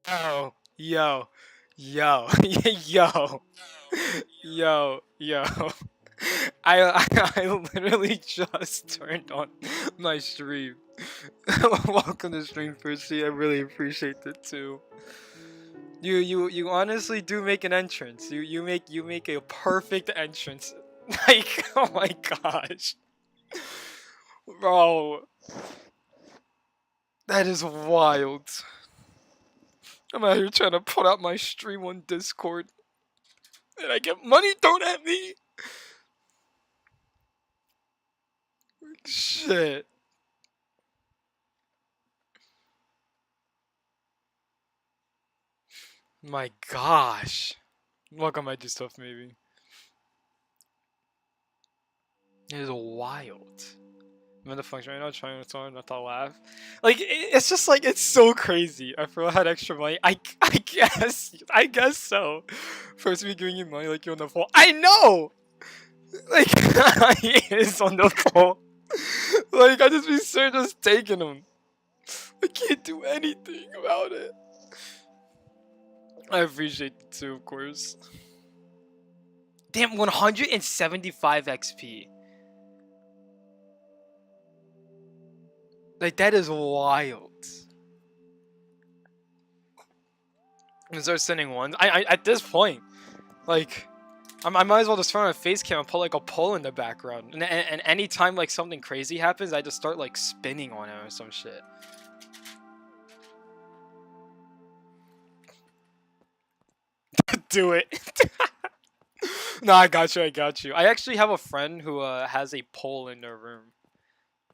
Oh, yo, yo, yo, yo. I literally just turned on my stream. Welcome to stream, Percy. I really appreciate it too. You honestly do make an entrance. You make a perfect entrance. Like, oh my gosh, bro, that is wild. I'm out here trying to put out my stream on Discord, and I get money thrown at me. Shit. My gosh. Welcome, I do stuff maybe. It is wild. I'm in the function right now trying to tell not to laugh. Like, it's just like, it's so crazy. I forgot I had extra money. I guess so. First week giving you money like you're on the phone. I know! Like, he is on the phone. Like, I just be sure just taking him. I can't do anything about it. I appreciate it too, of course. Damn, 175 XP. Like, that is wild. And start sending ones. I at this point, like, I might as well just turn on a face cam and put like a pole in the background. And anytime like something crazy happens, I just start like spinning on it or some shit. Do it. No, I got you. I got you. I actually have a friend who has a pole in their room.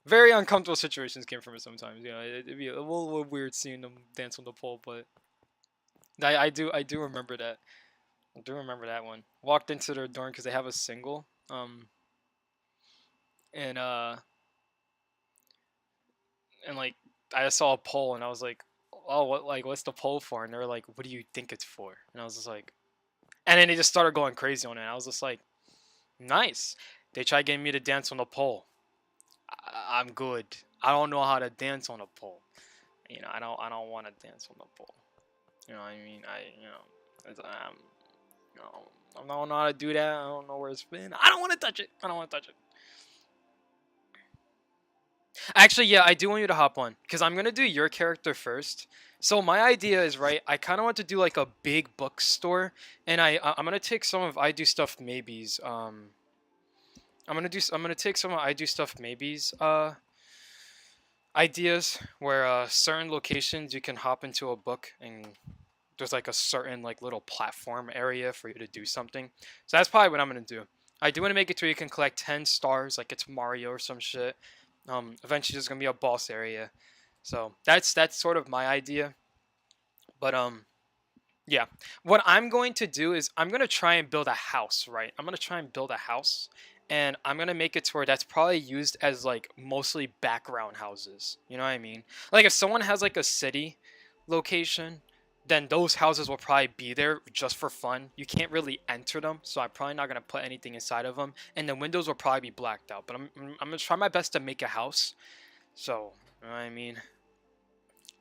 Very uncomfortable situations came from it sometimes. You know, it'd be a little weird seeing them dance on the pole, but I do remember that. I do remember that one. Walked into their dorm because they have a single. And and like I just saw a poll and I was like, oh, what's the poll for? And they were like, what do you think it's for? And I was just like, and then they just started going crazy on it. I was just like, nice. They tried getting me to dance on the pole. I'm good. I don't know how to dance on a pole. You know, I don't want to dance on the pole. You know what I mean? You know, I don't know how to do that. I don't know where it's been. I don't want to touch it. I don't want to touch it. Actually, yeah, I do want you to hop on because I'm gonna do your character first. So my idea is right. I kind of want to do like a big bookstore, and I'm gonna take some of I do stuff maybes. I'm gonna take some of I do stuff maybes ideas where certain locations you can hop into a book and there's like a certain like little platform area for you to do something. So that's probably what I'm gonna do. I do want to make it to where you can collect 10 stars like it's Mario or some shit. Eventually there's gonna be a boss area. So that's sort of my idea. But yeah. What I'm going to do is I'm gonna try and build a house, right? I'm gonna try and build a house and I'm gonna make it to where that's probably used as like mostly background houses. You know what I mean? Like if someone has like a city location, then those houses will probably be there just for fun. You can't really enter them, so I'm probably not gonna put anything inside of them, and the windows will probably be blacked out. But I'm gonna try my best to make a house. So you know what I mean.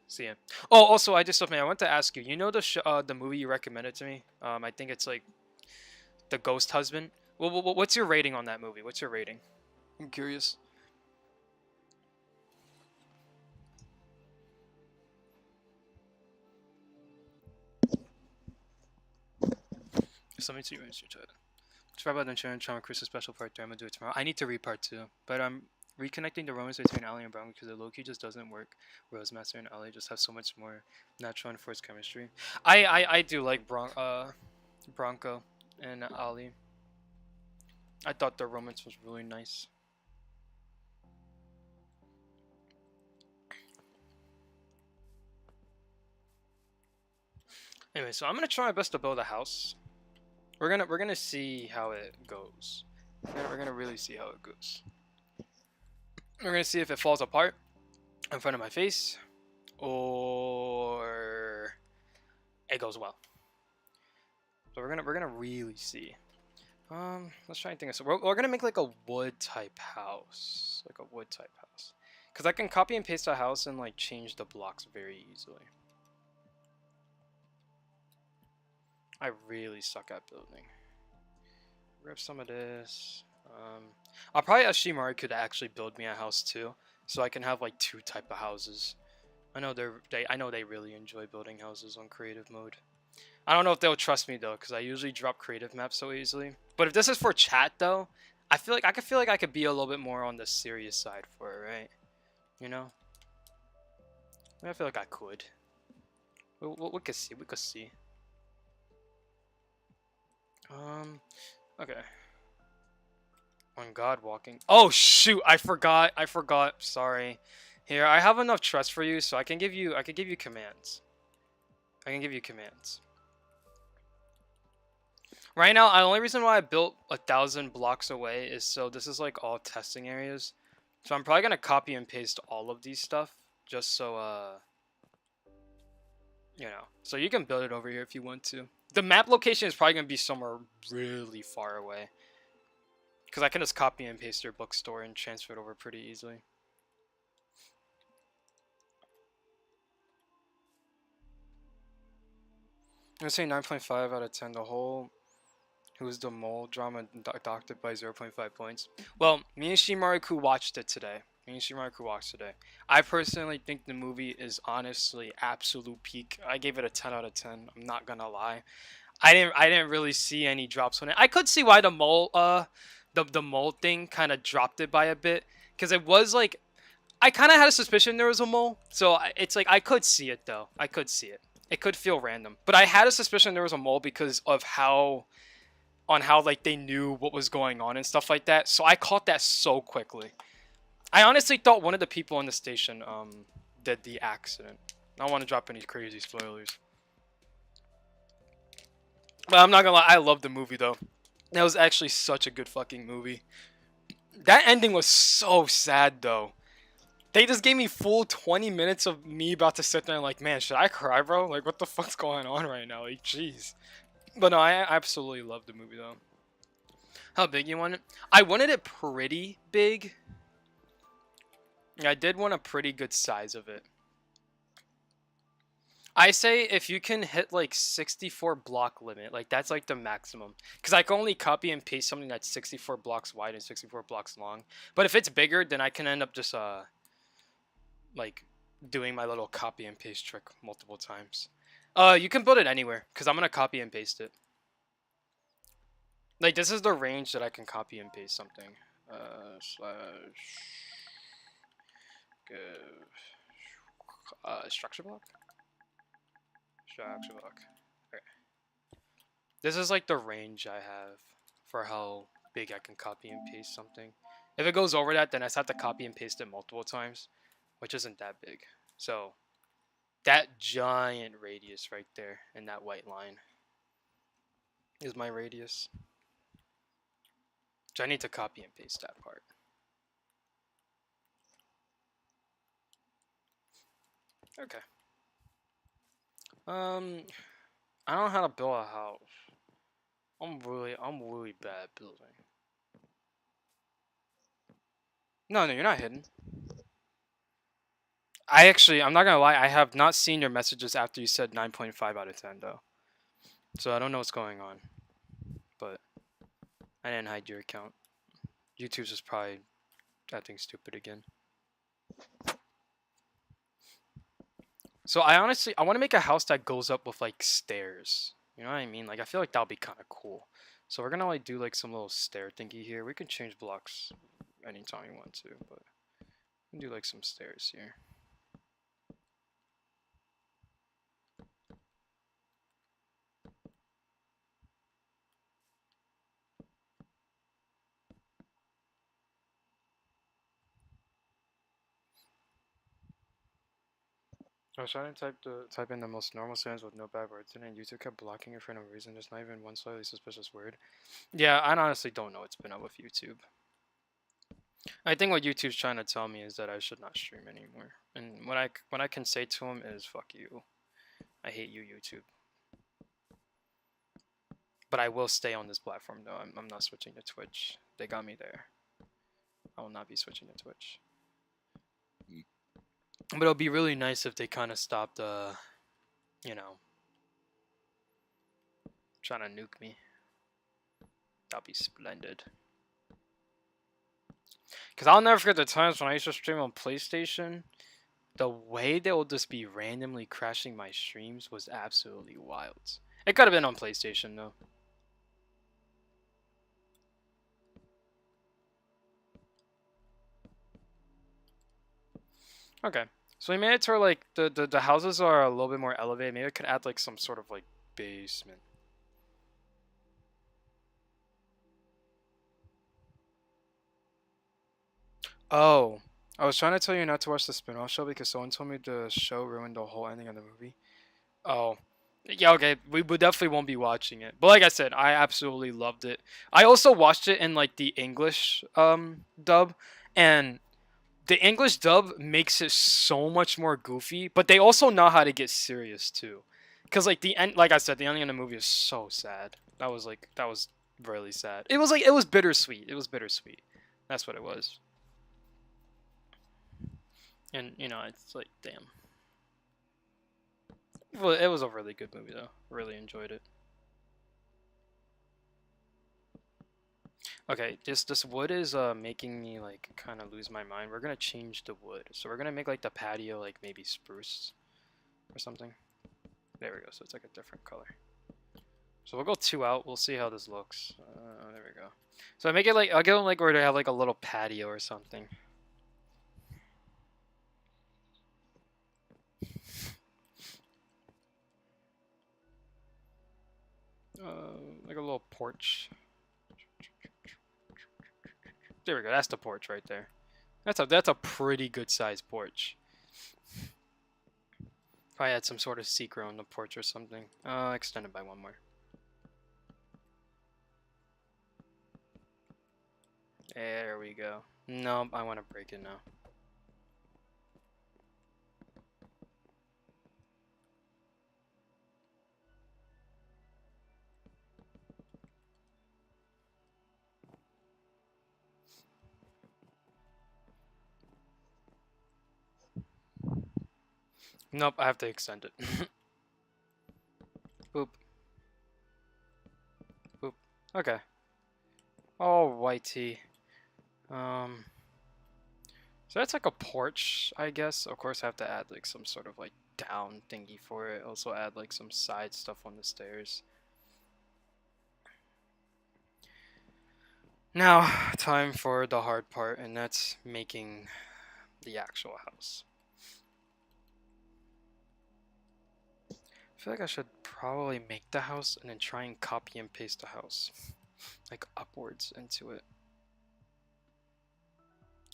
See ya. Oh, also, I just something I want to ask you. You know the movie you recommended to me? I think it's like The Ghost Husband. What's your rating on that movie? What's your rating? I'm curious. Something to you, Mr. Chad. Try about the Trauma Christmas special part 3. I'm gonna do it tomorrow. I need to read part 2, but I'm reconnecting the romance between Ellie and Brown because the Loki just doesn't work. Whereas Master and Ellie just have so much more natural and forced chemistry. I do like Bronco and Ali. I thought their romance was really nice. Anyway, so I'm gonna try my best to build a house. We're gonna see how it goes. We're gonna really see how it goes. We're gonna see if it falls apart in front of my face, or it goes well. So we're gonna really see. Let's try and think of so we're gonna make like a wood type house, because I can copy and paste a house and like change the blocks very easily. I really suck at building. Rip some of this. I'll probably ask Shimari could actually build me a house too, so I can have like 2 type of houses. I know I know they really enjoy building houses on creative mode. I don't know if they'll trust me though, because I usually drop creative maps so easily. But if this is for chat though, I feel like I could be a little bit more on the serious side for it, right? You know? I feel like I could. We could see. We could see. Okay. On God walking. Oh shoot! I forgot. I forgot. Sorry. Here, I have enough trust for you, so I can give you. I can give you commands. I can give you commands. Right now, the only reason why I built 1,000 blocks away is so this is like all testing areas. So I'm probably gonna copy and paste all of these stuff just so you know. So you can build it over here if you want to. The map location is probably gonna be somewhere really far away. Because I can just copy and paste your bookstore and transfer it over pretty easily. I'm gonna say 9.5 out of 10. The whole Who's the Mole drama doctored by 0.5 points. Well, me and Shimariku watched it today. I personally think the movie is honestly absolute peak. I gave it a 10 out of 10. I'm not gonna lie. I didn't really see any drops on it. I could see why the mole the mole thing kind of dropped it by a bit, because it was like I kind of had a suspicion there was a mole. So it's like I could see it though. I could see it. It could feel random, but I had a suspicion there was a mole because of how like they knew what was going on and stuff like that. So I caught that so quickly. I honestly thought one of the people on the station did the accident. I don't want to drop any crazy spoilers. But I'm not gonna lie, I love the movie though. That was actually such a good fucking movie. That ending was so sad though. They just gave me full 20 minutes of me about to sit there and like, man, should I cry, bro? Like, what the fuck's going on right now? Like, jeez. But no, I absolutely love the movie though. How big you want it? I wanted it pretty big. I did want a pretty good size of it. I say if you can hit like 64 block limit, like that's like the maximum. Because I can only copy and paste something that's 64 blocks wide and 64 blocks long. But if it's bigger, then I can end up just like doing my little copy and paste trick multiple times. You can build it anywhere, because I'm gonna copy and paste it. Like this is the range that I can copy and paste something. Slash structure block. Structure block. Okay. This is like the range I have for how big I can copy and paste something. If it goes over that, then I just have to copy and paste it multiple times, which isn't that big. So that giant radius right there in that white line is my radius. So I need to copy and paste that part. Okay. I don't know how to build a house. I'm really bad at building. No, you're not hidden. I'm not gonna lie, I have not seen your messages after you said 9.5 out of 10 though. So I don't know what's going on. But I didn't hide your account. YouTube's just probably acting stupid again. So I want to make a house that goes up with like stairs. You know what I mean? Like I feel like that'll be kind of cool. So we're gonna like do like some little stair thingy here. We can change blocks anytime you want to, but we can do like some stairs here. I was trying to type in the most normal sounds with no bad words in it, and YouTube kept blocking it for no reason. There's not even one slightly suspicious word. Yeah, I honestly don't know what's been up with YouTube. I think what YouTube's trying to tell me is that I should not stream anymore. And what I can say to him is fuck you. I hate you, YouTube. But I will stay on this platform though. I'm not switching to Twitch. They got me there. I will not be switching to Twitch. But it'll be really nice if they kind of stopped, you know, Trying to nuke me. That'll be splendid. Because I'll never forget the times when I used to stream on PlayStation. The way they will just be randomly crashing my streams was absolutely wild. It could have been on PlayStation though. Okay, so we made it to where like the houses are a little bit more elevated. Maybe I could add like some sort of like basement. Oh, I was trying to tell you not to watch the spin-off show because someone told me the show ruined the whole ending of the movie. Oh, yeah, okay. We definitely won't be watching it. But like I said, I absolutely loved it. I also watched it in like the English dub, and the English dub makes it so much more goofy, but they also know how to get serious too. Cause like the end, like I said, the ending of the movie is so sad. That was really sad. It was bittersweet. It was bittersweet. That's what it was. And you know, it's like damn. Well, it was a really good movie though. Really enjoyed it. Okay, this wood is making me like kind of lose my mind. We're gonna change the wood, so we're gonna make like the patio like maybe spruce or something. There we go. So it's like a different color. So we'll go 2 out. We'll see how this looks. There we go. So I make it like I'll get them like where they have like a little patio or something. Like a little porch. There we go. That's the porch right there. That's a pretty good sized porch. Probably had some sort of secret on the porch or something. Extended by 1 more. There we go. No, I want to break it now. Nope, I have to extend it. Boop. Boop. Okay. Oh, whitey. So that's like a porch, I guess. Of course, I have to add like some sort of like down thingy for it. Also add like some side stuff on the stairs. Now, time for the hard part, and that's making the actual house. I feel like I should probably make the house and then try and copy and paste the house, like upwards into it.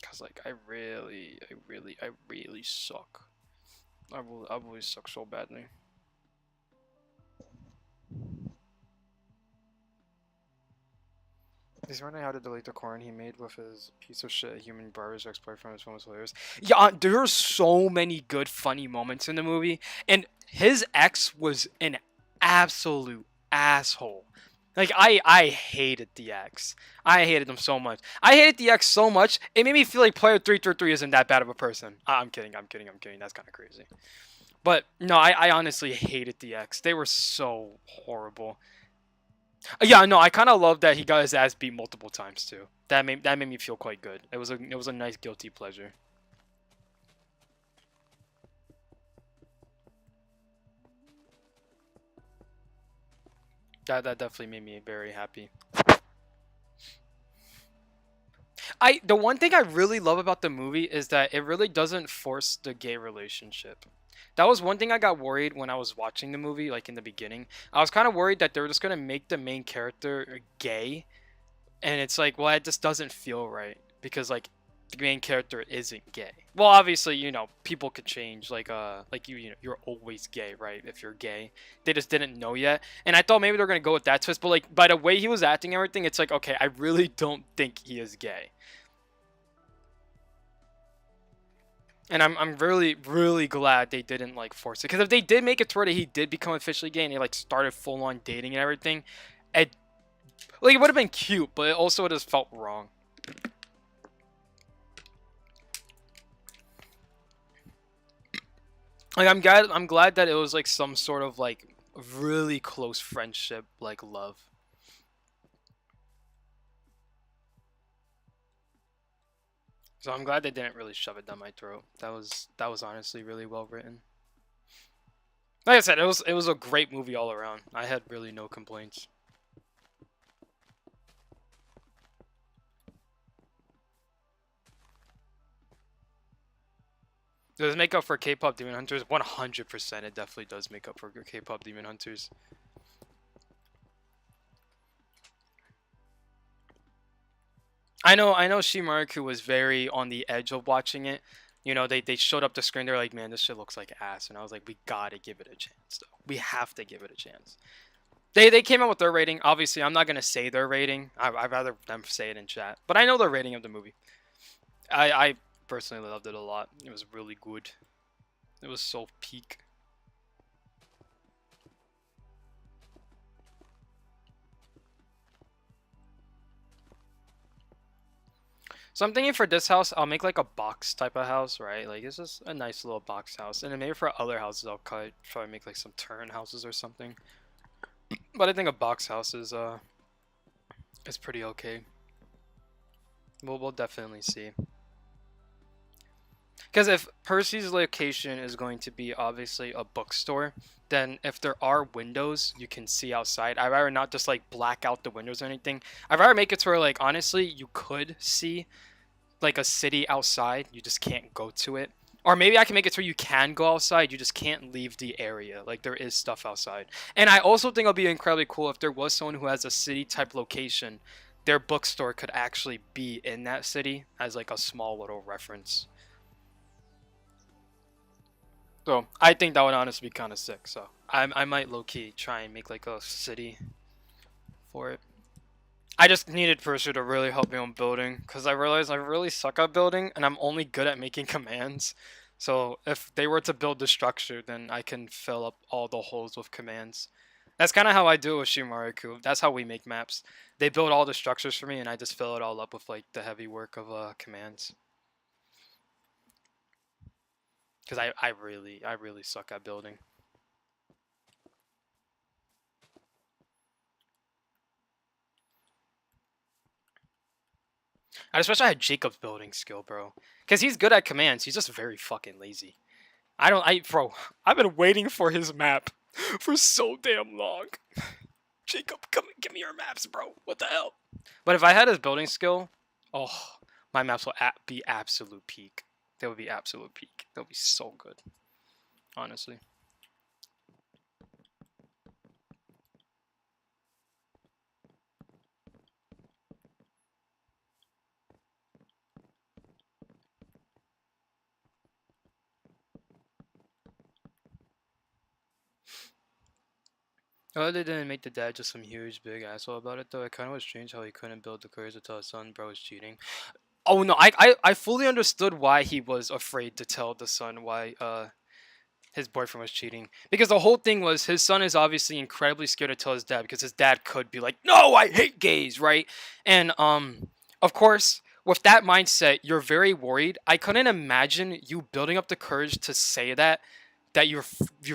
Cause like I really suck. I really suck so badly. He's learning how to delete the corn he made with his piece of shit human barber's ex-boyfriend. His phone was hilarious. Yeah, there are so many good, funny moments in the movie, and his ex was an absolute asshole. Like I hated the ex. I hated him so much. I hated the ex so much it made me feel like Player 333 isn't that bad of a person. I'm kidding. I'm kidding. I'm kidding. That's kind of crazy. But no, I honestly hated the ex. They were so horrible. Yeah, no, I kind of love that he got his ass beat multiple times too. That made me feel quite good. It was a nice guilty pleasure. That definitely made me very happy. The one thing I really love about the movie is that it really doesn't force the gay relationship. That was one thing I got worried when I was watching the movie, like in the beginning. I was kind of worried that they were just gonna make the main character gay, and it's like, well, it just doesn't feel right because like the main character isn't gay. Well, obviously, you know, people could change. Like you know, you're always gay, right? If you're gay, they just didn't know yet. And I thought maybe they're gonna go with that twist, but like by the way he was acting and everything, it's like, okay, I really don't think he is gay. And I'm really glad they didn't like force it, because if they did make it to where he did become officially gay and they like started full on dating and everything, it like it would have been cute, but it also would have felt wrong. Like I'm glad that it was like some sort of like really close friendship, like love. So I'm glad they didn't really shove it down my throat. That was honestly really well written. Like I said, it was a great movie all around. I had really no complaints. Does it make up for K-pop Demon Hunters? 100%, it definitely does make up for K-pop Demon Hunters. I know Shimariku was very on the edge of watching it. You know, they showed up the screen, they're like, man, this shit looks like ass. And I was like, we gotta give it a chance, though. We have to give it a chance. They came out with their rating. Obviously, I'm not gonna say their rating. I'd rather them say it in chat. But I know their rating of the movie. I personally loved it a lot. It was really good. It was so peak. So I'm thinking for this house, I'll make like a box type of house, right? Like it's just a nice little box house. And then maybe for other houses, I'll try to make like some turn houses or something. But I think a box house is pretty okay. We'll definitely see. Because if Percy's location is going to be obviously a bookstore, then if there are windows you can see outside, I'd rather not just like black out the windows or anything. I'd rather make it to where like honestly you could see like a city outside, you just can't go to it. Or maybe I can make it so you can go outside, you just can't leave the area. Like there is stuff outside. And I also think it'll be incredibly cool if there was someone who has a city type location, their bookstore could actually be in that city as like a small little reference. So I think that would honestly be kind of sick. So I might low key try and make like a city for it. I just needed Percy to really help me on building because I realized I really suck at building and I'm only good at making commands. So if they were to build the structure, then I can fill up all the holes with commands. That's kind of how I do it with Shimariku. That's how we make maps. They build all the structures for me and I just fill it all up with like the heavy work of commands. Because I really suck at building. I just wish I had Jacob's building skill, bro. Because he's good at commands. He's just very fucking lazy. Bro, I've been waiting for his map for so damn long. Jacob, come give me your maps, bro. What the hell? But if I had his building skill, oh, my maps will be absolute peak. They would be absolute peak. They'll be so good, honestly. Oh, they didn't make the dad just some huge big asshole about it though. It kind of was strange how he couldn't build the courage to tell his son bro was cheating. Oh no, I fully understood why he was afraid to tell the son why his boyfriend was cheating, because the whole thing was his son is obviously incredibly scared to tell his dad because his dad could be like, no, I hate gays, right? And of course with that mindset you're very worried. I couldn't imagine you building up the courage to say that you're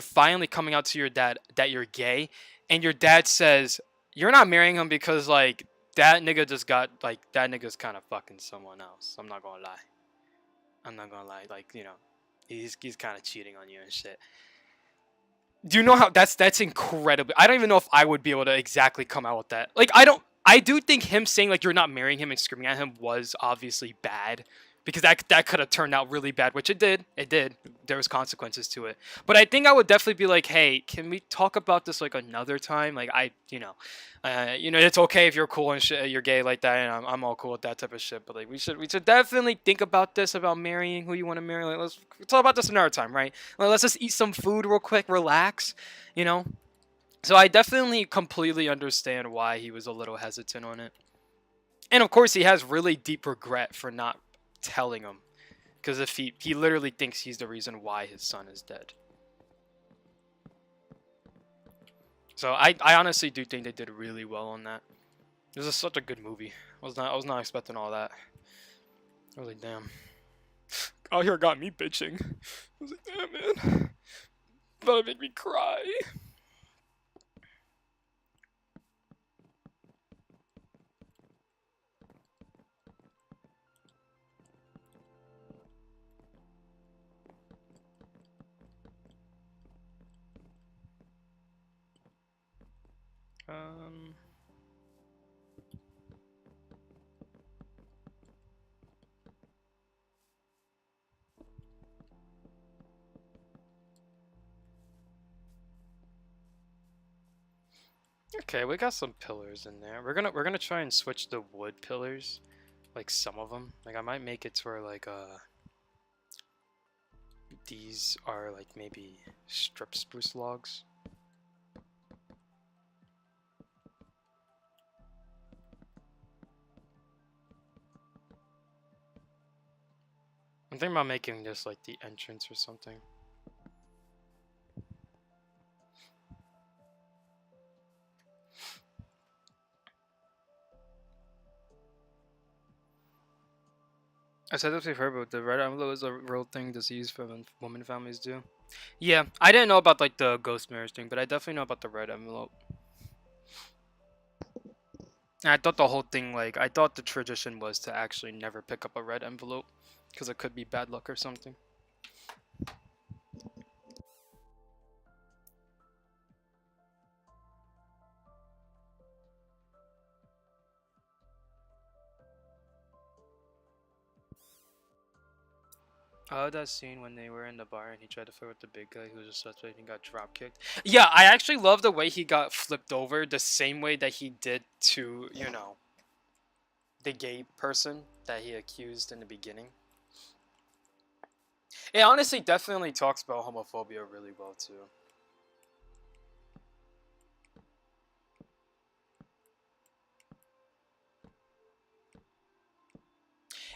finally coming out to your dad that you're gay, and your dad says you're not marrying him because like that nigga just got like that nigga's kind of fucking someone else. I'm not gonna lie. I'm not gonna lie. Like he's kind of cheating on you and shit. Do you know how that's incredible? I don't even know if I would be able to exactly come out with that. Like I don't. I do think him saying like you're not marrying him and screaming at him was obviously bad, because that could have turned out really bad, which it did. It did. There was consequences to it. But I think I would definitely be like, hey, can we talk about this like another time? Like it's okay if you're cool and shit, you're gay like that, and I'm all cool with that type of shit. But like we should definitely think about this, about marrying who you want to marry. Like let's talk about this another time, right? Like, let's just eat some food real quick, relax, you know. So I definitely completely understand why he was a little hesitant on it. And of course he has really deep regret for not telling him, because if he literally thinks he's the reason why his son is dead. So I honestly do think they did really well on that. This is such a good movie. I was not expecting all that. Really damn. Out here got me bitching. I was like, damn man. That'll make me cry. Um. Okay, we got some pillars in there. We're gonna try and switch the wood pillars, like some of them. Like I might make it to where like these are like maybe strip spruce logs. I'm thinking about making this like the entrance or something. I said this before, but the red envelope is a real thing disease women families do. Yeah, I didn't know about like the ghost mirrors thing, but I definitely know about the red envelope. And I thought the whole thing, like, I thought the tradition was to actually never pick up a red envelope because it could be bad luck or something. Oh, that scene when they were in the bar and he tried to fight with the big guy who was a suspect and got drop kicked. Yeah, I actually love the way he got flipped over the same way that he did to, you know, the gay person that he accused in the beginning. It honestly definitely talks about homophobia really well too.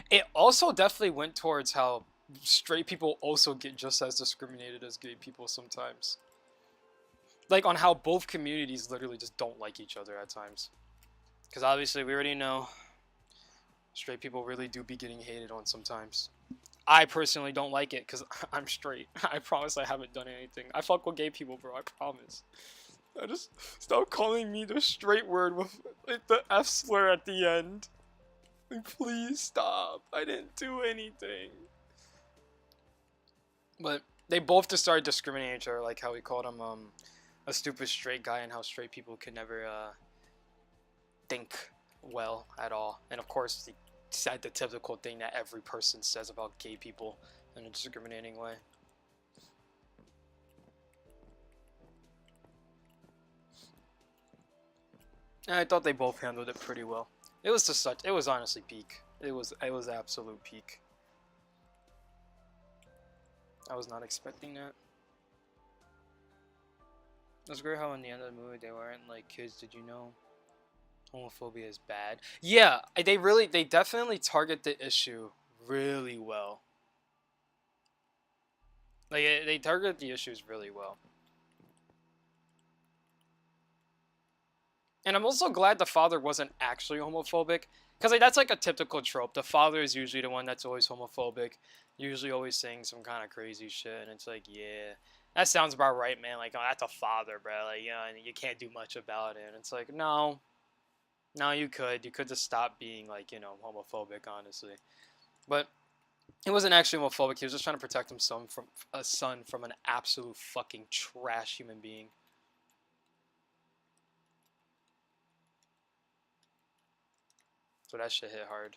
It also definitely went towards how straight people also get just as discriminated as gay people sometimes. Like on how both communities literally just don't like each other at times. Because obviously we already know straight people really do be getting hated on sometimes. I personally don't like it because I'm straight. I promise I haven't done anything. I fuck with gay people, bro. I promise. I just stop calling me the straight word with like, the F slur at the end. Like, please stop. I didn't do anything. But they both just started discriminating each other, like how we called him a stupid straight guy, and how straight people can never think well at all. And of course, he said the typical thing that every person says about gay people in a discriminating way. And I thought they both handled it pretty well. It was just such. It was honestly peak. It was absolute peak. I was not expecting that. It was great how in the end of the movie they weren't like, kids, did you know homophobia is bad? Yeah, they definitely target the issue really well. Like they target the issues really well. And I'm also glad the father wasn't actually homophobic, because like that's like a typical trope. The father is usually the one that's always homophobic, usually always saying some kind of crazy shit, and it's like, yeah, that sounds about right, man. Like, oh, that's a father, bro. Like, you know, and you can't do much about it. And it's like, no, no, you could just stop being like, you know, homophobic, honestly. But he wasn't actually homophobic. He was just trying to protect himself from a son from an absolute fucking trash human being. So that shit hit hard.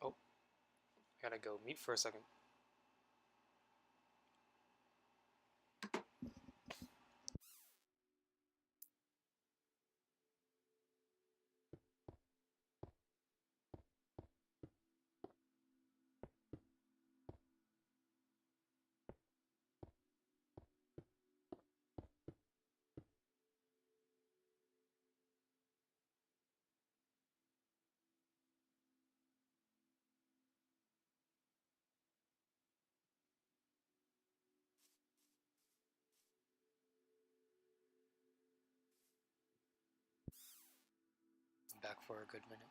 Oh, I gotta go meet for a second. back for a good minute.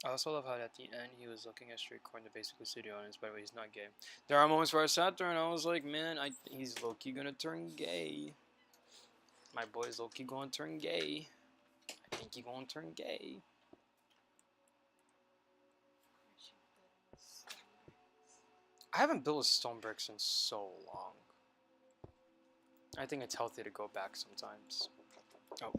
I also love how at the end he was looking at street corn to basically say to the audience, by the way, he's not gay. There are moments where I sat there and I was like, man, he's low-key gonna turn gay. My boy's low-key gonna turn gay. I think he gonna turn gay. I haven't built a stone bricks in so long. I think it's healthy to go back sometimes. Oh.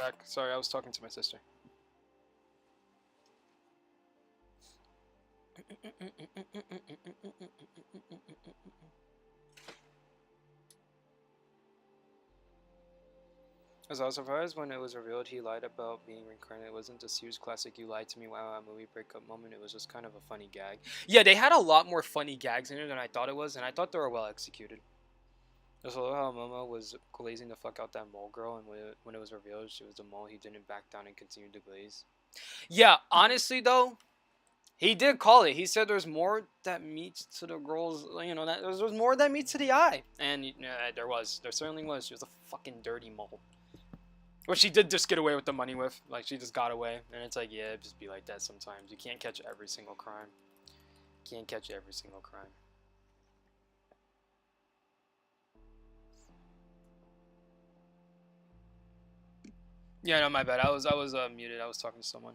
back. Sorry, I was talking to my sister. As I was surprised when it was revealed he lied about being reincarnated. It wasn't this huge classic "you lied to me" wow movie breakup moment. It was just kind of a funny gag. Yeah, they had a lot more funny gags in it than I thought it was, and I thought they were well executed. Just love how Momo was glazing the fuck out that mole girl, and when it was revealed she was the mole, he didn't back down and continued to glaze. Yeah, honestly though, he did call it. He said there's more that meets to the girl's, you know, that there's more that meets to the eye, and there certainly was. She was a fucking dirty mole. Which she did just get away with the money with. Like, she just got away. And it's like, yeah, it just be like that sometimes. You can't catch every single crime. Can't catch every single crime. Yeah, no, my bad. I was muted. I was talking to someone.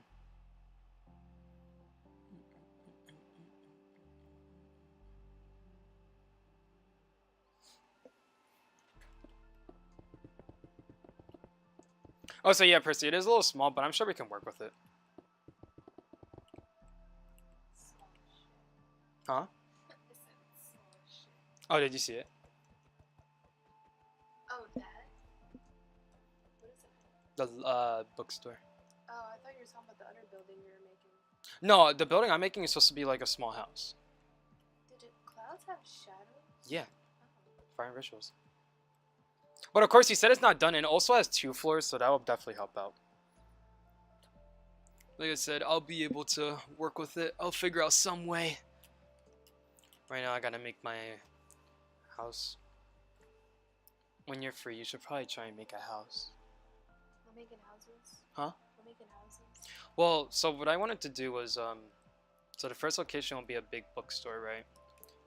Oh, so yeah, Percy, it is a little small, but I'm sure we can work with it. Huh? Oh, did you see it? Oh, that? What is it? The bookstore. Oh, I thought you were talking about the other building you were making. No, the building I'm making is supposed to be like a small house. Did clouds have shadows? Yeah. Oh. Fire rituals. But of course, he said it's not done, and it also has 2 floors, so that will definitely help out. Like I said, I'll be able to work with it. I'll figure out some way. Right now, I gotta make my house. When you're free, you should probably try and make a house. We're making houses? Huh? We're making houses? Well, so what I wanted to do was, so the first location will be a big bookstore, right?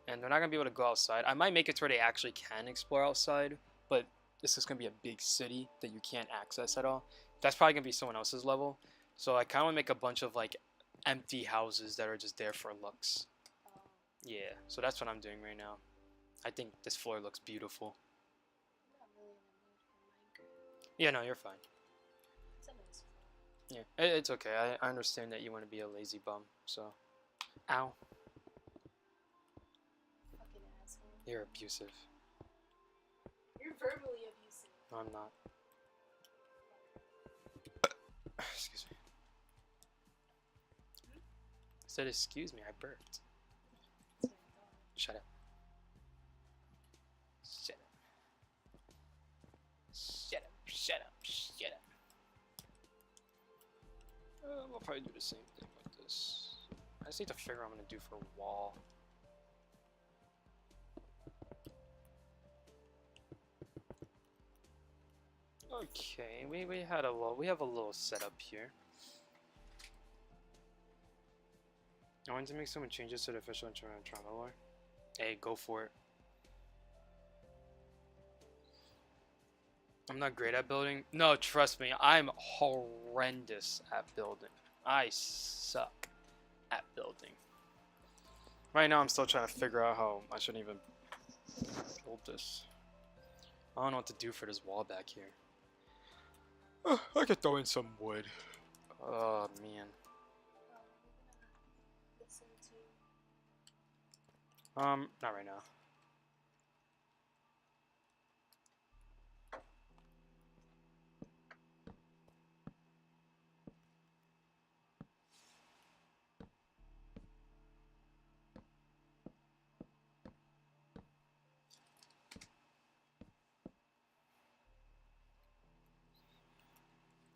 And they're not gonna be able to go outside. I might make it to where they actually can explore outside, but this is gonna be a big city that you can't access at all. That's probably gonna be someone else's level. So I kind of want to make a bunch of like empty houses that are just there for looks. Oh. Yeah, so that's what I'm doing right now. I think this floor looks beautiful. I'm not really in the mood for Minecraft. Yeah, no, you're fine. It's a nice floor. Yeah, it's okay. I understand that you want to be a lazy bum, so. Ow. Fucking asshole. You're abusive. You're verbally abusive. No, I'm not. Excuse me. I said, excuse me, I burped. Shut up. Shut up. Shut up. Shut up. Shut up. We'll probably do the same thing with this. I just need to figure out what I'm going to do for a wall. Okay, we have a little setup here. I wanted to make some changes to the official travel lore. Hey, go for it. I'm not great at building. No, trust me, I'm horrendous at building. I suck at building. Right now, I'm still trying to figure out how I shouldn't even build this. I don't know what to do for this wall back here. I could throw in some wood. Oh, man. Listen to... Not right now.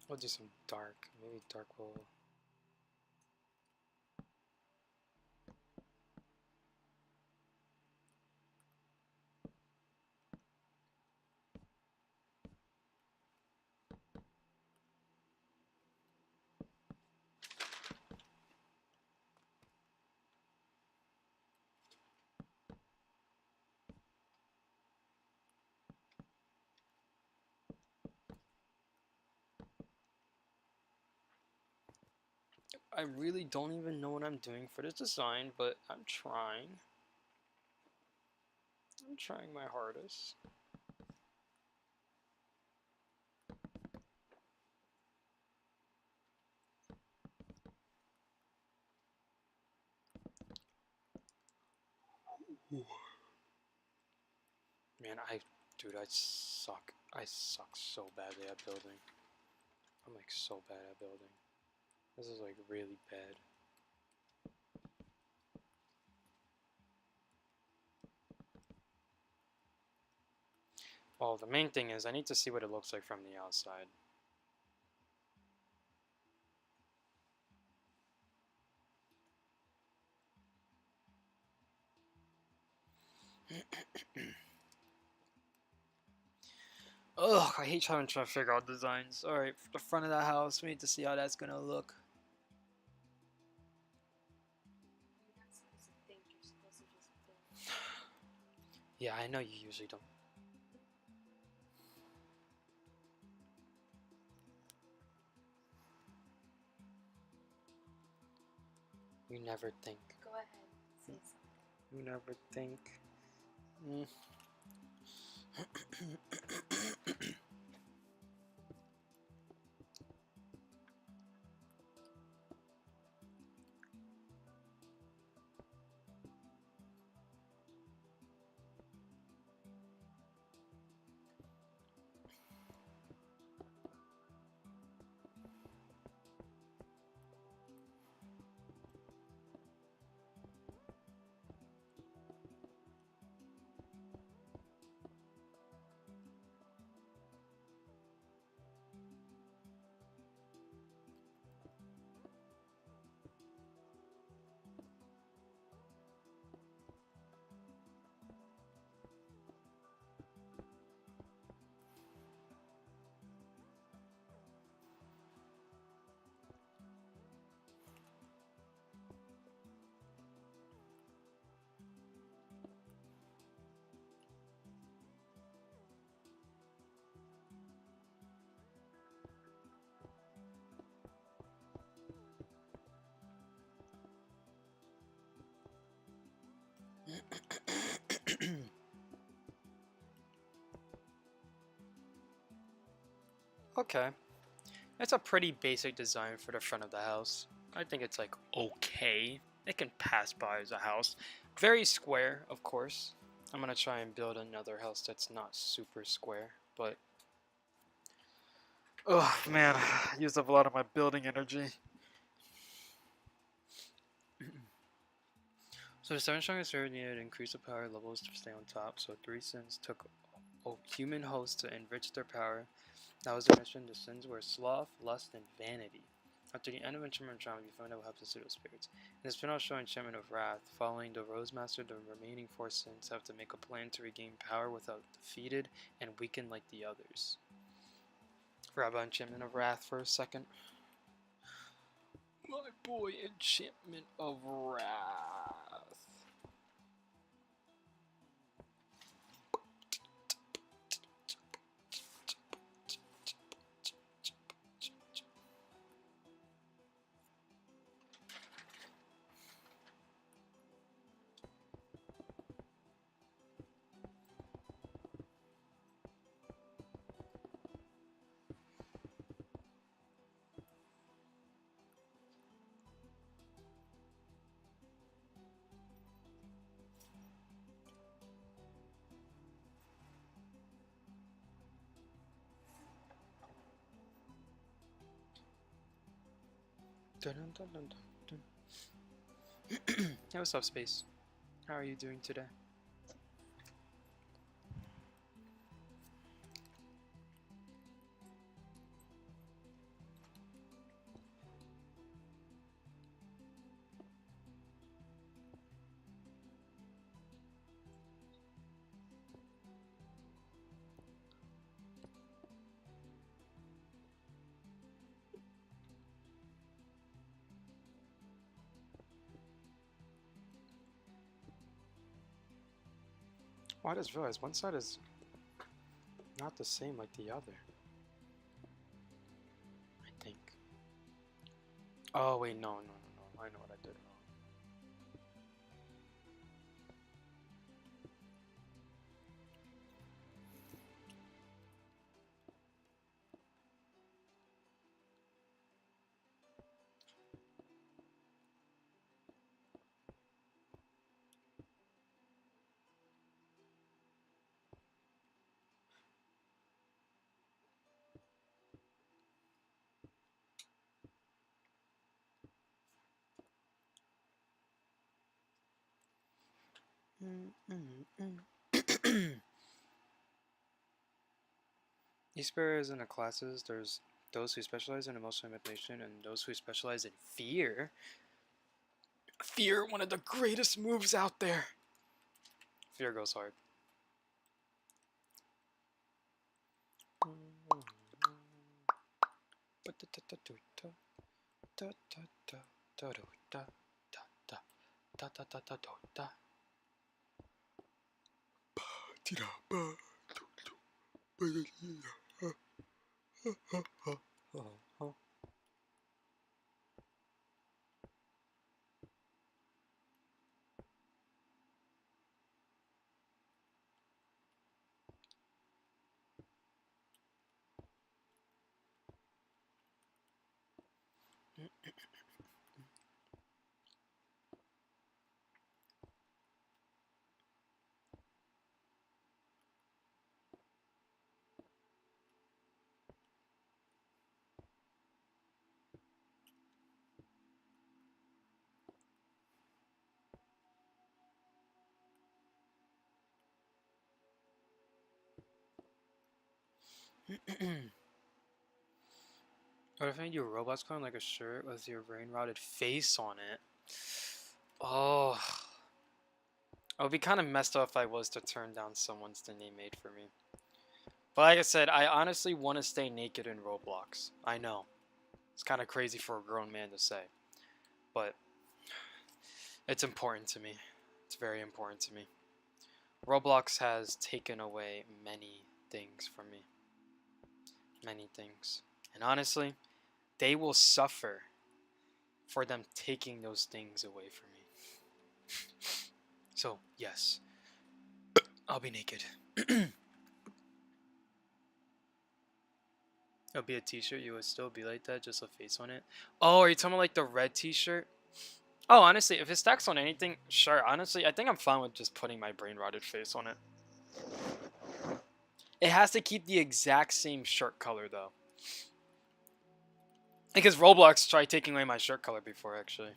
We'll do some dark. Maybe dark will... I really don't even know what I'm doing for this design, but I'm trying. I'm trying my hardest. Man, dude, I suck. I suck so badly at building. I'm like so bad at building. This is like really bad. Well, the main thing is I need to see what it looks like from the outside. Ugh, I hate trying to figure out designs. Alright, for the front of the house, we need to see how that's gonna look. You're not supposed to think, you're supposed to just build. Yeah, I know you usually don't. You never think. Go ahead, say something. You never think. Mm. Okay. It's a pretty basic design for the front of the house. I think it's like okay. It can pass by as a house. Very square, of course. I'm gonna try and build another house that's not super square, but oh man, I used up a lot of my building energy. So the seven strongest server needed to increase the power levels to stay on top. So 3 sins took human hosts to enrich their power. That was their mission. The sins were sloth, lust, and vanity. After the end of Enchantment of Trauma, you find out what happens to those spirits. In the spin-off show Enchantment of Wrath, following the Rose Master, the remaining 4 sins have to make a plan to regain power without defeated and weakened like the others. Forgot about Enchantment of Wrath for a second. My boy, Enchantment of Wrath. Dun, dun, dun, dun, dun. Hey, what's up, Space? How are you doing today? Oh, I just realized one side is not the same like the other. I think. Oh, wait, no. I know what I did wrong. Each pairs in the classes, there's those who specialize in emotional manipulation and those who specialize in fear. Fear, one of the greatest moves out there. Fear goes hard. What if I do a robot's clone like a shirt with your brain rotted face on it? Oh, it would be kind of messed up if I was to turn down someone's thing they made for me. But like I said, I honestly want to stay naked in Roblox. I know. It's kind of crazy for a grown man to say. But it's important to me. It's very important to me. Roblox has taken away many things from me. Many things. And honestly, they will suffer for them taking those things away from me. So, yes. I'll be naked. It'll be a t-shirt, you would still be like that, just a face on it. Oh, are you talking about like the red t-shirt? Oh, honestly, if it stacks on anything, sure. Honestly, I think I'm fine with just putting my brain rotted face on it. It has to keep the exact same shirt color, though. Because Roblox tried taking away my shirt color before, actually.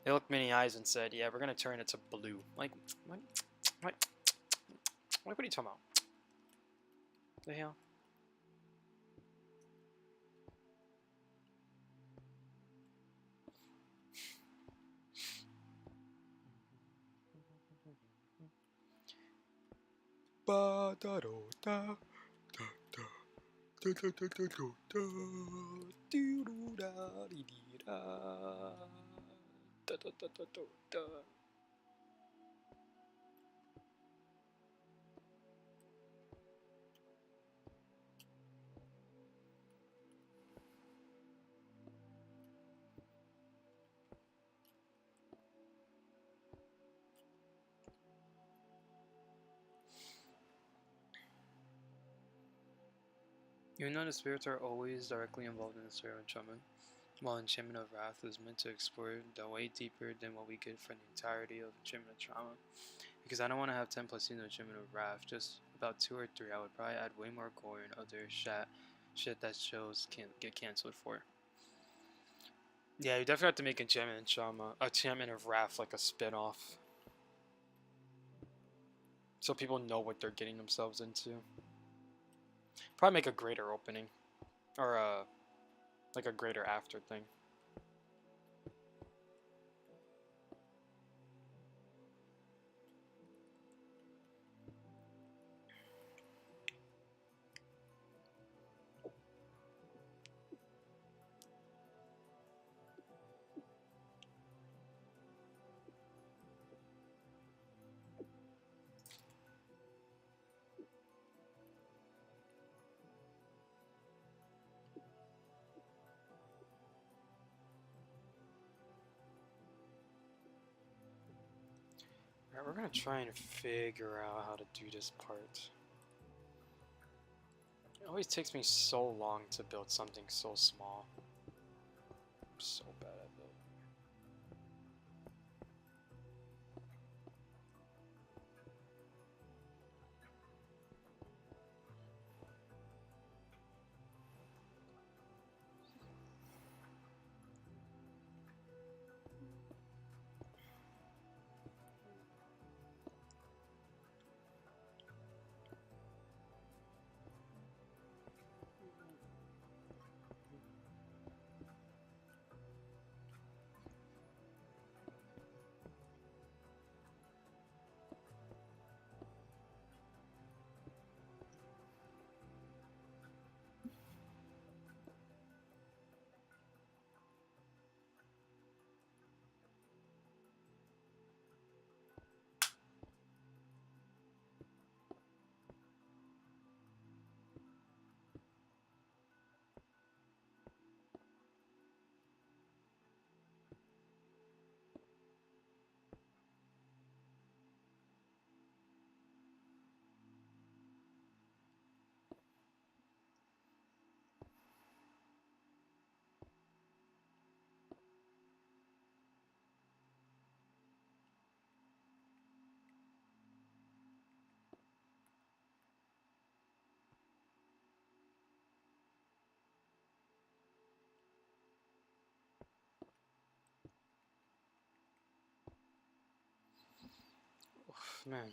They looked me in the eyes and said, yeah, we're going to turn it to blue. Like, what are you talking about? The hell? Ba da do da da da da da da da da do do da dee dee da da da da da da. Even though the spirits are always directly involved in the story of enchantment, while Enchantment of Wrath is meant to explore the way deeper than what we get from the entirety of Enchantment of Trauma. Because I don't want to have 10 plus scenes of Enchantment of Wrath, just about 2 or 3. I would probably add way more gore and other shit that shows can get cancelled for. Yeah, you definitely have to make Enchantment of Wrath like a spin-off. So people know what they're getting themselves into. Probably make a greater opening. Or like a greater after thing. Alright, we're gonna try and figure out how to do this part. It always takes me so long to build something so small. I'm so bad at building. Man,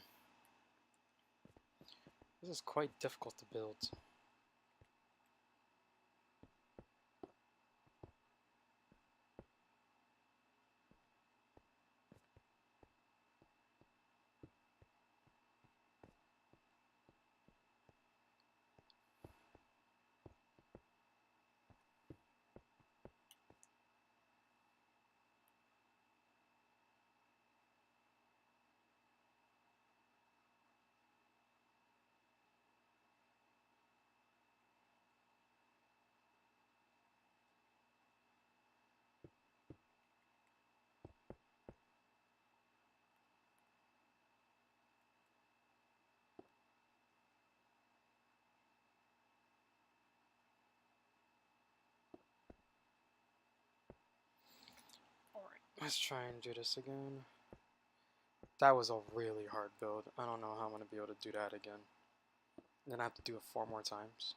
this is quite difficult to build. Alright, let's try and do this again. That was a really hard build. I don't know how I'm going to be able to do that again. Then I have to do it 4 more times.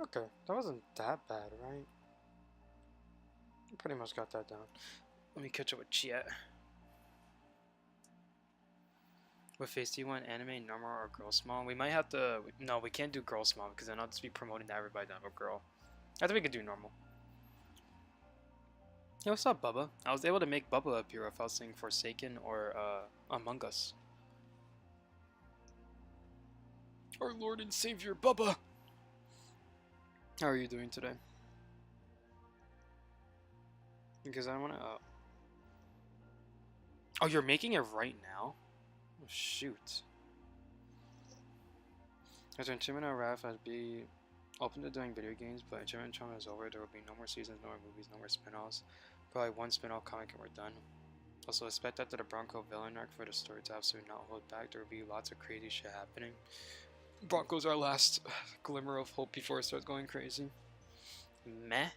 Okay, that wasn't that bad, right? I pretty much got that down. Let me catch up with Chet. What face do you want? Anime, normal, or girl small? We might have to... No, we can't do girl small because then I'll just be promoting to everybody to have a girl. I think we can do normal. Hey, what's up, Bubba? I was able to make Bubba appear if I was saying Forsaken or Among Us. Our Lord and Savior, Bubba! How are you doing today? Because I want to... Oh, you're making it right now? Oh, shoot. As Achievement of Wrath, I'd be open to doing video games, but Achievement Trauma is over. There will be no more seasons, no more movies, no more spin-offs. Probably one spin-off comic and we're done. Also, expect after the Bronco villain arc for the story to absolutely not hold back. There will be lots of crazy shit happening. Bronco's our last glimmer of hope before it starts going crazy. Meh?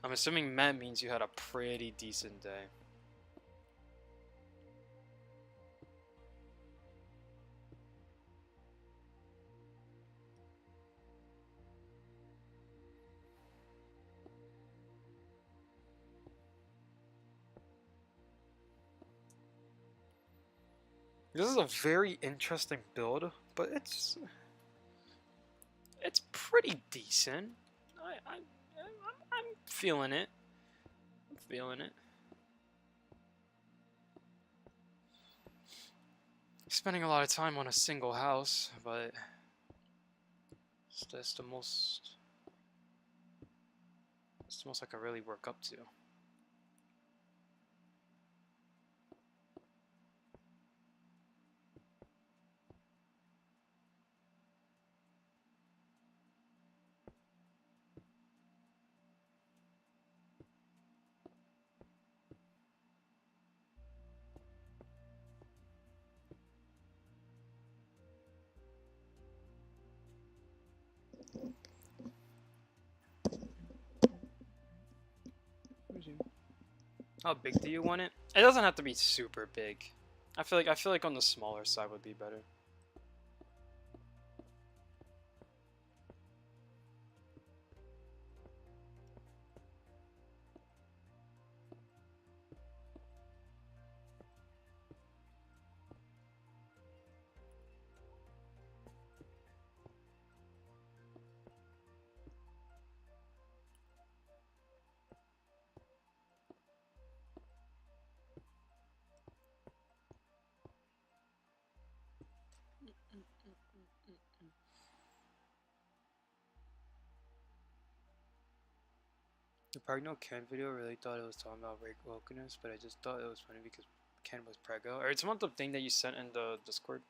I'm assuming meh means you had a pretty decent day. This is a very interesting build, but it's pretty decent. I'm feeling it. I'm feeling it. Spending a lot of time on a single house, but that's the most. It's the most I could really work up to. How big do you want it? It doesn't have to be super big. I feel like on the smaller side would be better. The Pregno Ken video really thought it was talking about Rick wokeness, but I just thought it was funny because Ken was preggo. Or it's one of the thing that you sent in the Discord.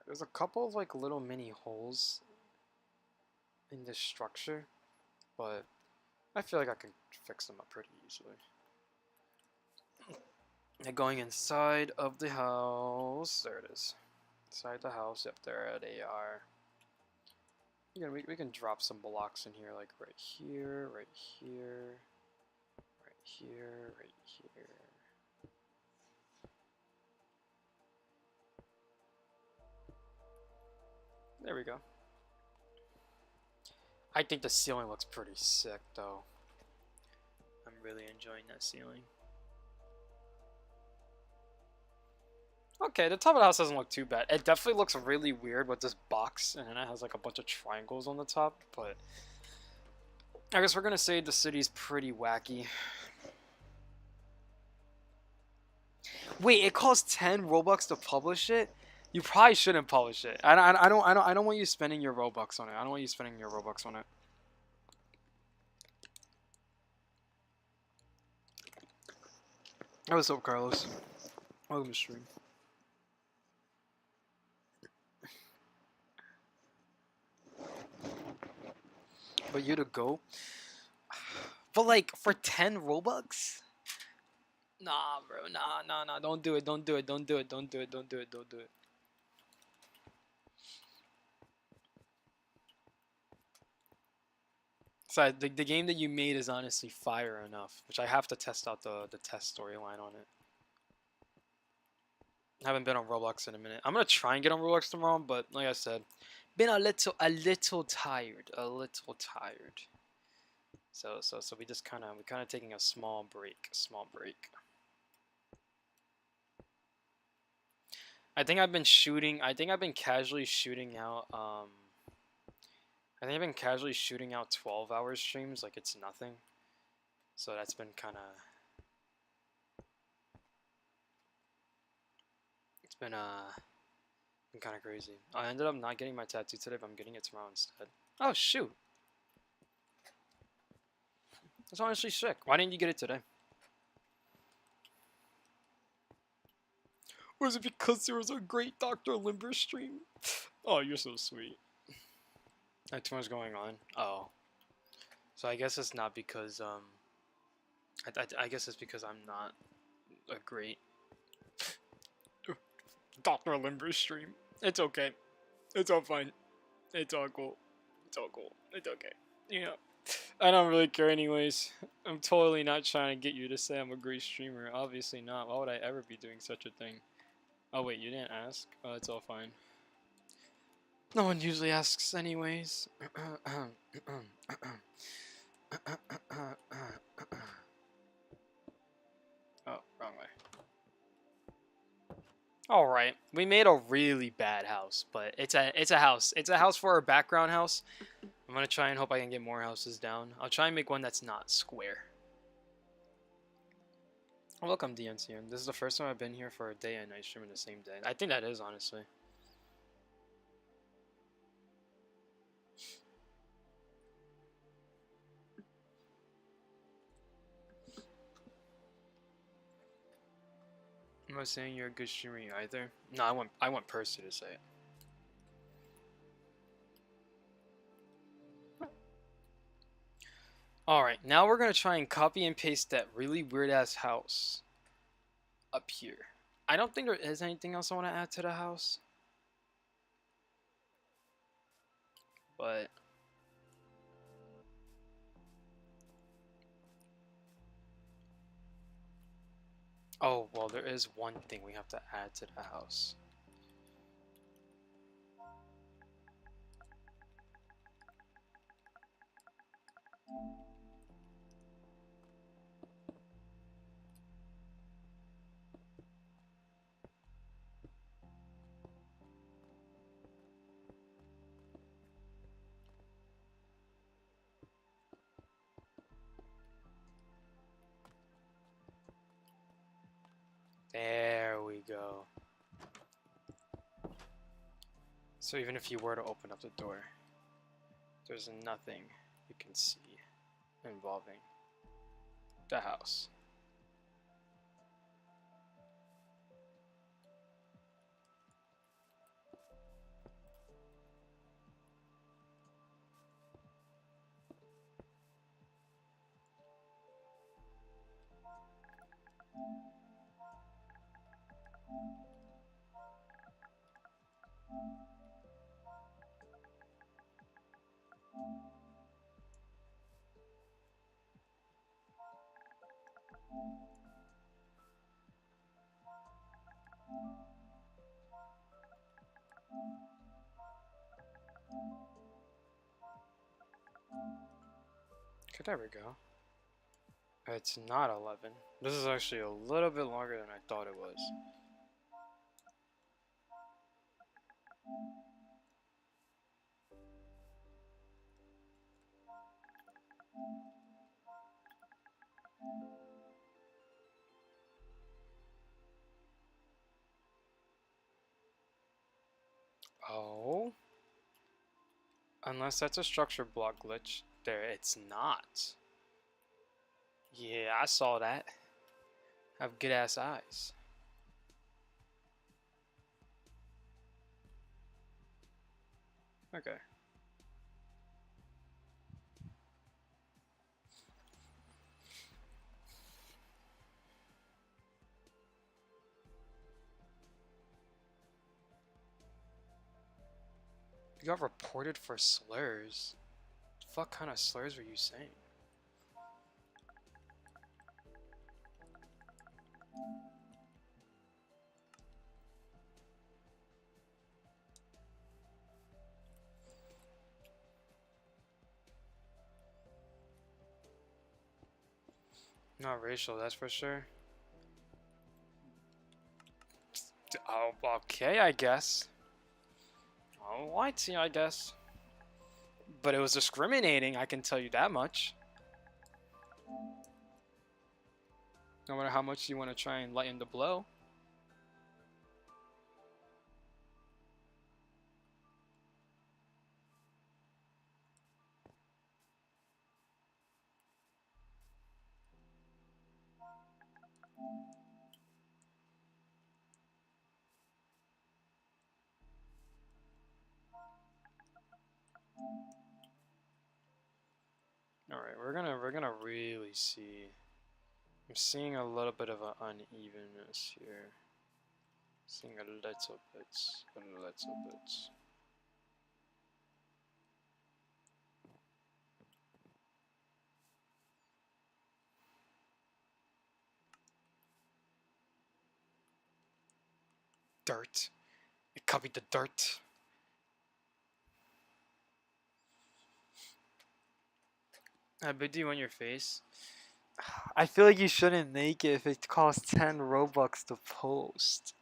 There's a couple of like little mini holes in this structure, but I feel like I can fix them up pretty easily. And going inside of the house, there it is. Inside the house, yep, there they are. Again, we can drop some blocks in here, like right here, right here, right here, right here. There we go. I think the ceiling looks pretty sick, though. I'm really enjoying that ceiling. Okay, the top of the house doesn't look too bad. It definitely looks really weird with this box, and then it has like a bunch of triangles on the top, but I guess we're gonna say the city's pretty wacky. Wait, it costs 10 Robux to publish it? You probably shouldn't publish it. I don't want you spending your Robux on it. I don't want you spending your Robux on it. What's up, Carlos? Welcome to stream. But you to go? But like for 10 Robux? Nah, bro. Nah. Don't do it. Don't do it. Don't do it. Don't do it. Don't do it. Don't do it. So the game that you made is honestly fire enough, which I have to test out the test storyline on it. I haven't been on Roblox in a minute. I'm gonna try and get on Roblox tomorrow, but like I said, been a little tired, So we just kind of taking a small break, I think I've been shooting. I think I've been casually shooting out. I think I've been casually shooting out 12-hour streams like it's nothing. So that's been kind of. It's been kind of crazy. I ended up not getting my tattoo today, but I'm getting it tomorrow instead. Oh shoot! That's honestly sick. Why didn't you get it today? Was it because there was a great Dr. Limber stream? Oh, you're so sweet. Like too much going on. Oh, so I guess it's not because I guess it's because I'm not a great Dr. Limber stream. It's okay. It's all fine. It's all cool. It's all cool. It's okay. You know, I don't really care anyways. I'm totally not trying to get you to say I'm a great streamer. Obviously not. Why would I ever be doing such a thing? Oh wait, you didn't ask? Oh, it's all fine. No one usually asks anyways. Oh, wrong way. Alright, we made a really bad house, but it's a house. It's a house for our background house. I'm gonna try and hope I can get more houses down. I'll try and make one that's not square. Welcome, DNCN. This is the first time I've been here for a day and night stream in the same day. I think that is, honestly. I'm not saying you're a good streamer either. No, I want Percy to say it. Alright, now we're gonna try and copy and paste that really weird ass house up here. I don't think there is anything else I want to add to the house. But oh, well, there is one thing we have to add to the house. So even if you were to open up the door, there's nothing you can see involving the house. Okay, there we go. It's not 11. This is actually a little bit longer than I thought it was. Oh. Unless that's a structure block glitch. There, it's not. Yeah, I saw that. Have good ass eyes. Okay. You got reported for slurs. What the fuck kind of slurs were you saying? Not racial, that's for sure. Oh, okay, I guess. Oh, whitey, I guess. But it was discriminating, I can tell you that much. No matter how much you want to try and lighten the blow. Alright, we're gonna really see. I'm seeing a little bit of an unevenness here. Seeing a little bit. Dirt. It copied the dirt. I bid you on your face. I feel like you shouldn't make it if it costs 10 Robux to post.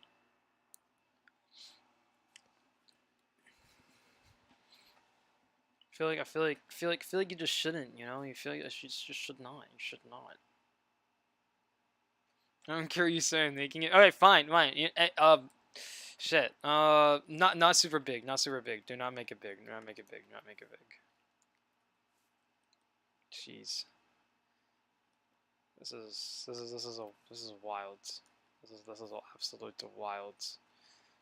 I feel like you just shouldn't, you know? You feel like you just should not. You should not. I don't care what you say, making it. Okay, fine. Shit. Not super big. Not super big. Do not make it big. Do not make it big. Do not make it big. Jeez. This is wild. This is absolute wild.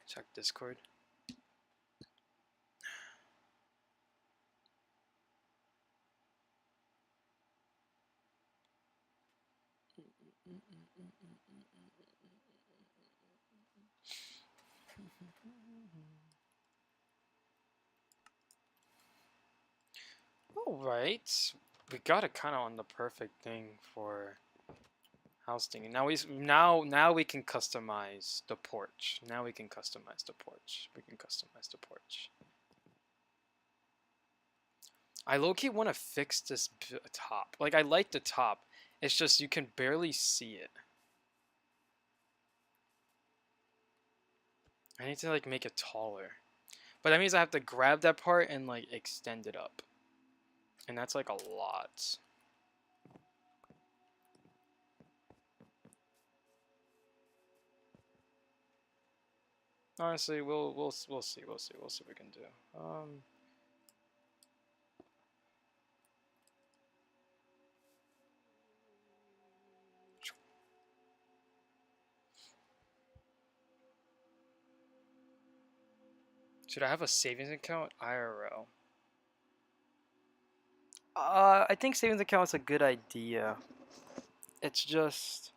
Check Discord. Alright. We got it kind of on the perfect thing for house thing. Now we can customize the porch. Now we can customize the porch. We can customize the porch. I low-key want to fix this top. Like, I like the top. It's just you can barely see it. I need to like make it taller. But that means I have to grab that part and like extend it up. And that's like a lot. Honestly, we'll see. We'll see. We'll see what we can do. Should I have a savings account? IRL. I think savings account is a good idea. It's just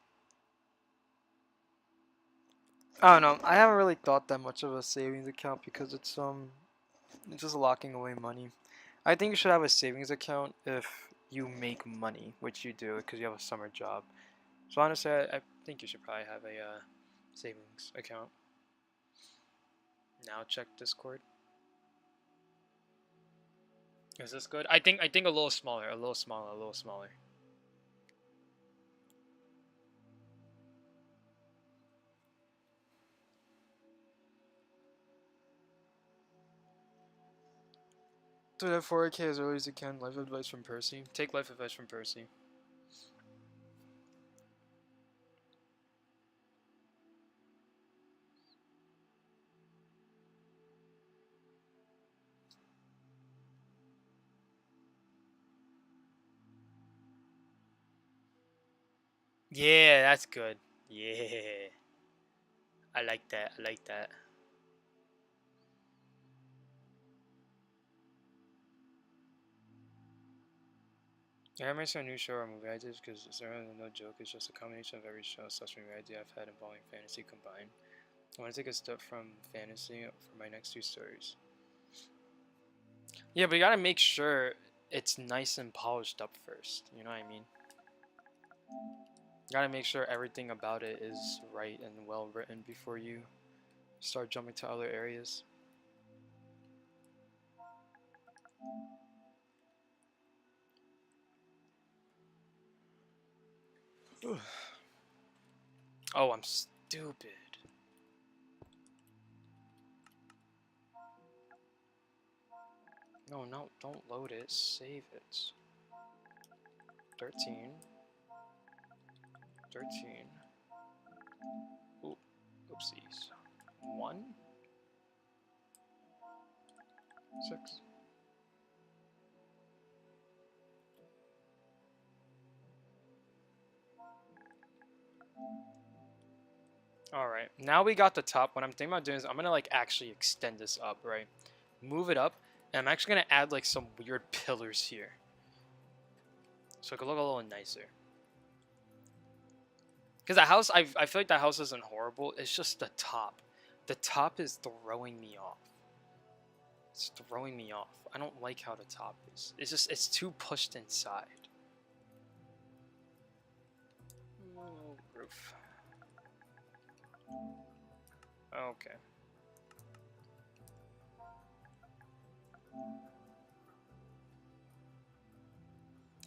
I don't know. I haven't really thought that much of a savings account because it's just locking away money. I think you should have a savings account if you make money, which you do because you have a summer job. So honestly, I think you should probably have a savings account. Now check Discord. Is this good? I think a little smaller, a little smaller, a little smaller. Do that 4K as early as you can. Life advice from Percy. Take life advice from Percy. Yeah, that's good. Yeah. I like that. I like that. Yeah, I might start a new show or movie ideas because it's really no joke. It's just a combination of every show slash movie idea I've had involving fantasy combined. I want to take a step from fantasy for my next two stories. Yeah, but you gotta make sure it's nice and polished up first. You know what I mean? You gotta make sure everything about it is right and well written before you start jumping to other areas. Oh, I'm stupid. No, no, don't load it. Save it. 13. 13. Ooh, oopsies. 1? 6. Alright, now we got the top. What I'm thinking about doing is I'm gonna like actually extend this up, right? Move it up, and I'm actually gonna add like some weird pillars here. So it could look a little nicer. Because the house, I feel like the house isn't horrible. It's just the top. The top is throwing me off. It's throwing me off. I don't like how the top is. It's too pushed inside. Roof. Okay.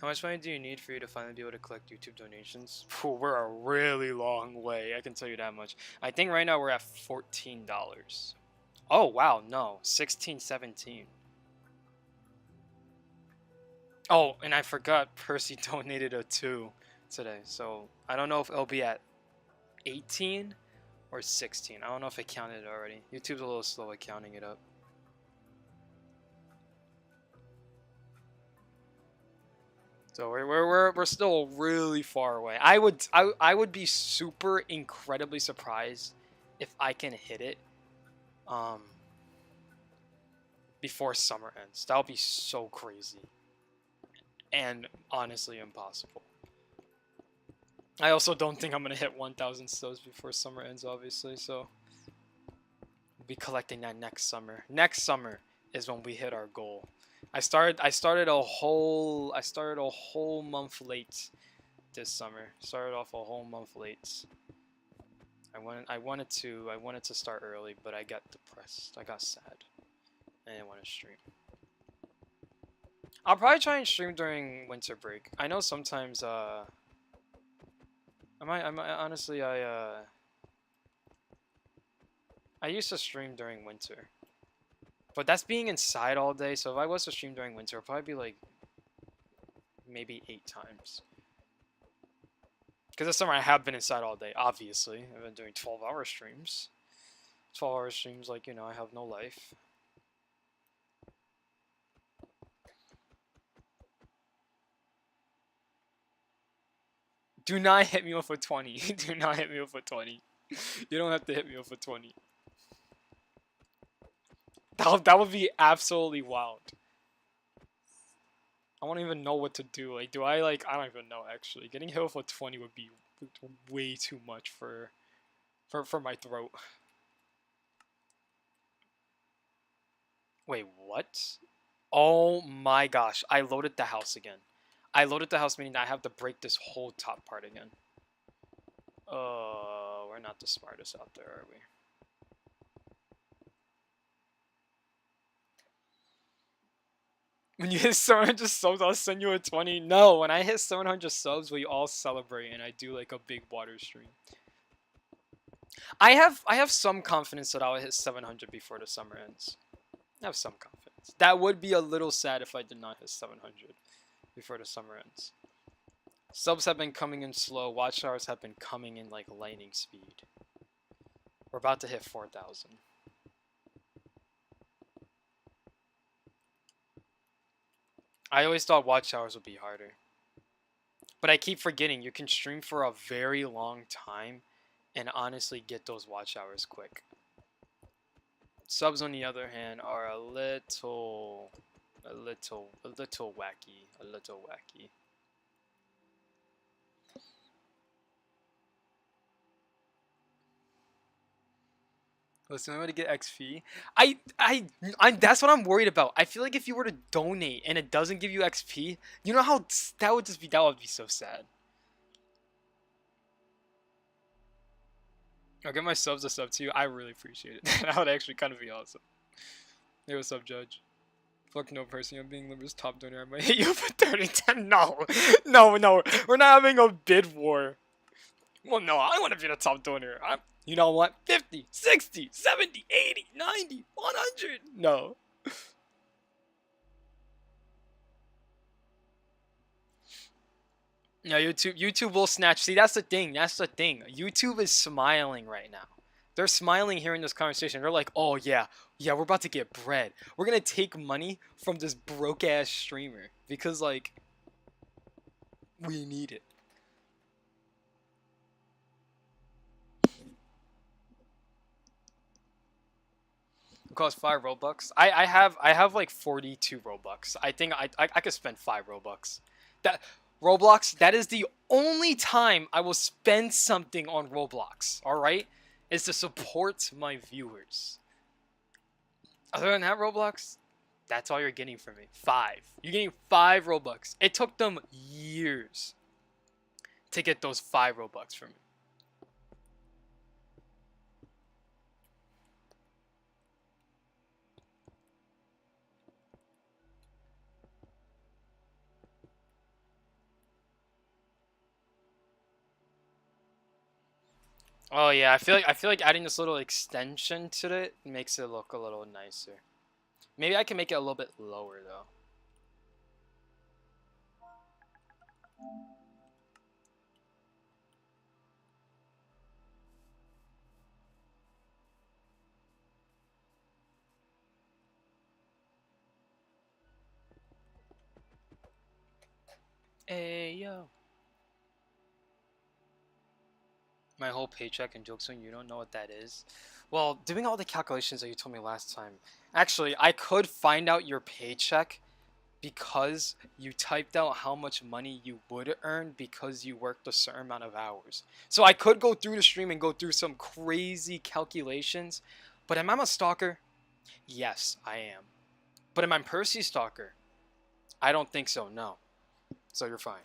How much money do you need for you to finally be able to collect YouTube donations? We're a really long way, I can tell you that much. I think right now we're at $14. Oh, wow, no. 16, 17. Oh, and I forgot Percy donated a 2 today, so I don't know if it'll be at 18 or 16. I don't know if it counted already. YouTube's a little slow at counting it up. So we're still really far away. I would be super incredibly surprised if I can hit it before summer ends. That would be so crazy. And honestly impossible. I also don't think I'm gonna hit 1,000 subs before summer ends, obviously, so we'll be collecting that next summer. Next summer is when we hit our goal. I started a whole month late this summer. Started off a whole month late. I wanted to start early, but I got depressed. I got sad. I didn't want to stream. I'll probably try and stream during winter break. I know sometimes I honestly I used to stream during winter. But that's being inside all day, so if I was to stream during winter, it'd probably be like maybe 8 times. Because this summer I have been inside all day, obviously. I've been doing 12-hour streams. 12-hour streams, like, I have no life. Do not hit me with a 20. Do not hit me with a 20. You don't have to hit me with a 20. That would be absolutely wild. I won't even know what to do. Like, do I, like, I don't even know, actually. Getting hit with a 20 would be way too much for my throat. Wait, what? Oh my gosh, I loaded the house again. I loaded the house, meaning I have to break this whole top part again. We're not the smartest out there, are we? When you hit 700 subs, I'll send you a 20. No, when I hit 700 subs, we all celebrate, and I do like a big water stream. I have some confidence that I'll hit 700 before the summer ends. I have some confidence. That would be a little sad if I did not hit 700 before the summer ends. Subs have been coming in slow. Watchtowers have been coming in like lightning speed. We're about to hit 4,000. I always thought watchtowers would be harder. But I keep forgetting you can stream for a very long time and honestly get those watchtowers quick. Subs, on the other hand, are a little wacky. Listen, I'm gonna get XP. That's what I'm worried about. I feel like if you were to donate and it doesn't give you XP, you know how that would be so sad. I'll get my subs a sub to you. I really appreciate it. That would actually kind of be awesome. Hey, what's up, Judge? Fuck no, person. I'm being Liber's top donor. I might hit you for 3010. No. No. We're not having a bid war. Well, no, I want to be the top donor. You know what? 50, 60, 70, 80, 90, 100. No. No, YouTube will snatch. See, that's the thing. YouTube is smiling right now. They're smiling hearing this conversation. They're like, oh, yeah, we're about to get bread. We're going to take money from this broke-ass streamer because, like, we need it. It costs 5 Robux. I have like 42 Robux. I think I could spend 5 Robux. Roblox, that is the only time I will spend something on Roblox, alright? Is to support my viewers. Other than that, Roblox, that's all you're getting from me. 5. You're getting 5 Robux. It took them years to get those 5 Robux from me. Oh yeah, I feel like adding this little extension to it makes it look a little nicer. Maybe I can make it a little bit lower though. Hey yo. My whole paycheck and jokes on you don't know what that is. Well, doing all the calculations that you told me last time. Actually, I could find out your paycheck because you typed out how much money you would earn because you worked a certain amount of hours. So I could go through the stream and go through some crazy calculations. But am I a stalker? Yes, I am. But am I Percy stalker? I don't think so, no. So you're fine.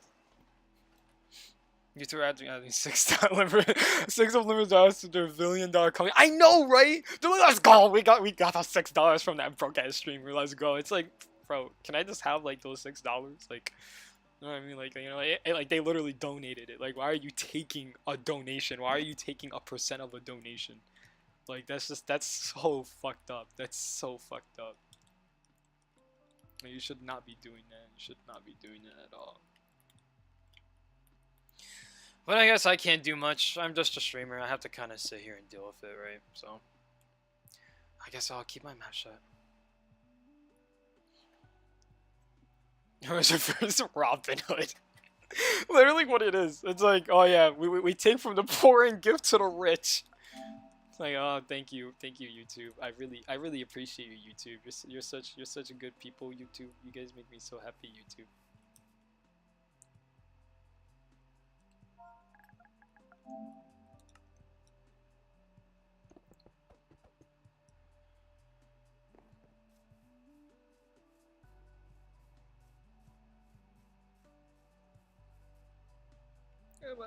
You threw adding $6 $6 to their $1 billion company. I know, right? Dude, let's go. We got our $6 from that broke ass streamer. Let's go. It's like, bro, can I just have like those $6? Like, you know what I mean? Like, you know, like they literally donated it. Like, why are you taking a donation? Why are you taking a % of a donation? Like, that's so fucked up. That's so fucked up. Like, you should not be doing that. You should not be doing that at all. But I guess I can't do much. I'm just a streamer. I have to kind of sit here and deal with it, right? So. I guess I'll keep my mouth shut. It was your first Robin Hood. Literally what it is. It's like, oh yeah, we take from the poor and give to the rich. It's like, oh, thank you, YouTube. I really appreciate you, YouTube. You're such a good people, YouTube. You guys make me so happy, YouTube.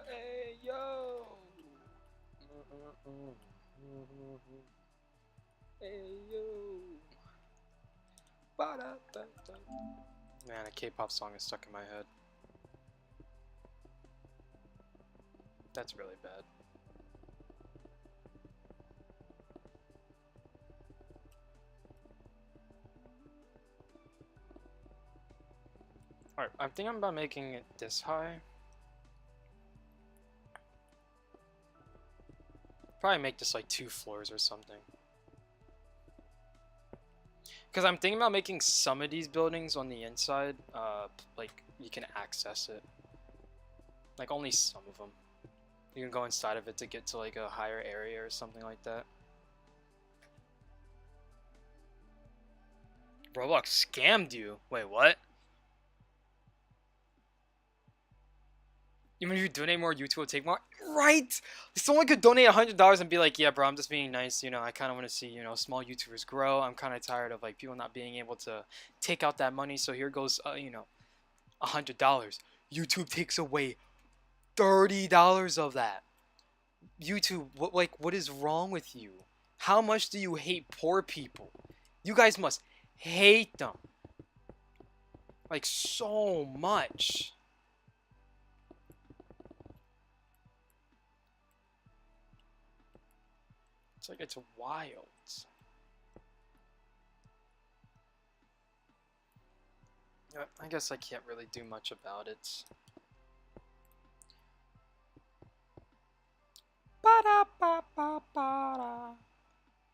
Hey yo. Hey yo. Man, a K-pop song is stuck in my head. That's really bad. Alright, I'm thinking about making it this high. Probably make this like 2 floors or something. Because I'm thinking about making some of these buildings on the inside, like, you can access it. Like, only some of them. You can go inside of it to get to, like, a higher area or something like that. Roblox scammed you? Wait, what? Even if you donate more, YouTube will take more? Right! Someone could donate $100 and be like, yeah, bro, I'm just being nice, you know, I kind of want to see, you know, small YouTubers grow. I'm kind of tired of, like, people not being able to take out that money, so here goes, you know, $100. YouTube takes away $30 of that. YouTube, what is wrong with you? How much do you hate poor people? You guys must hate them. Like, so much. It's like, it's wild. I guess I can't really do much about it. Ba-da-ba-ba-ba-da.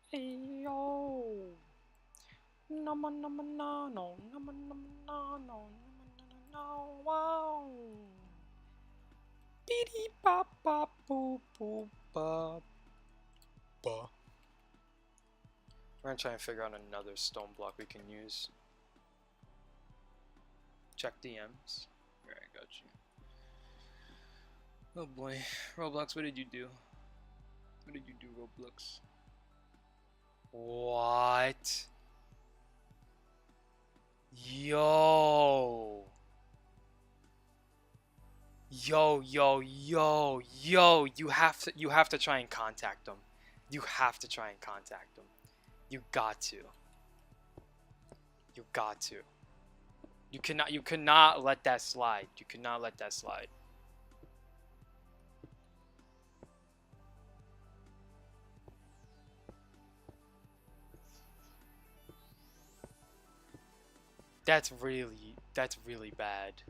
Hey, yo. No, no, no, no, no, no, no, no, no, no, no, wow. Beady ba ba boo boo ba ba. We're gonna try and figure out another stone block we can use. Check DMs. Here, I got you. Oh boy, Roblox, what did you do? What did you do, Roblox? What? Yo. Yo, yo, yo, yo, you have to try and contact them. You have to try and contact them. You got to. You got to. You cannot let that slide. You cannot let that slide. That's really bad.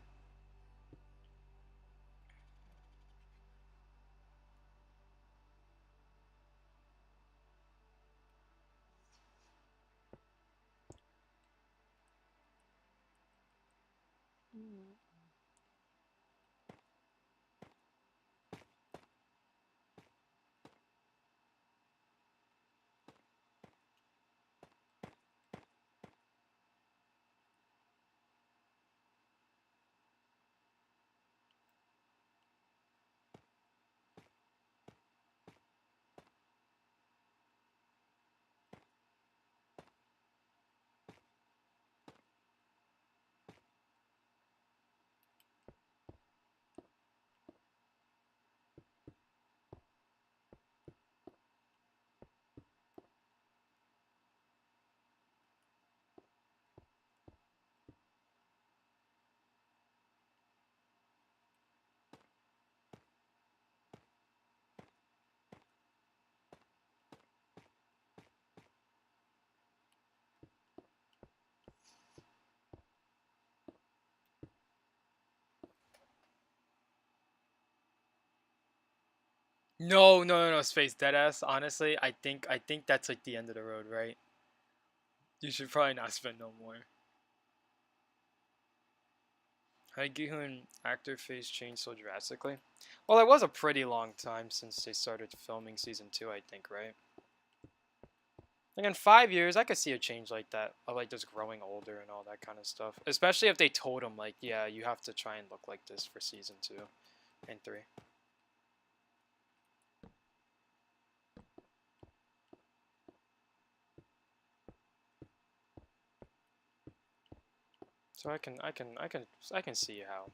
No, no, no, no, space deadass. Honestly, I think that's like the end of the road, right? You should probably not spend no more. How did Gihun actor face change so drastically? Well, it was a pretty long time since they started filming season 2, I think, right? Like in 5 years, I could see a change like that, of like just growing older and all that kind of stuff. Especially if they told him like, yeah, you have to try and look like this for season 2 and 3. So I can see how.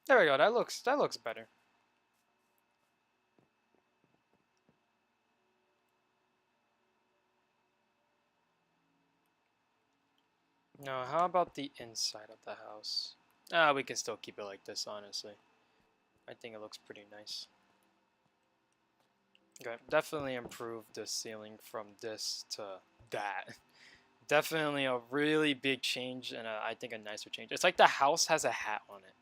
There we go. That looks better. Now, how about the inside of the house? Ah, we can still keep it like this, honestly. I think it looks pretty nice. Okay, definitely improved the ceiling from this to that. Definitely a really big change and I think a nicer change. It's like the house has a hat on it.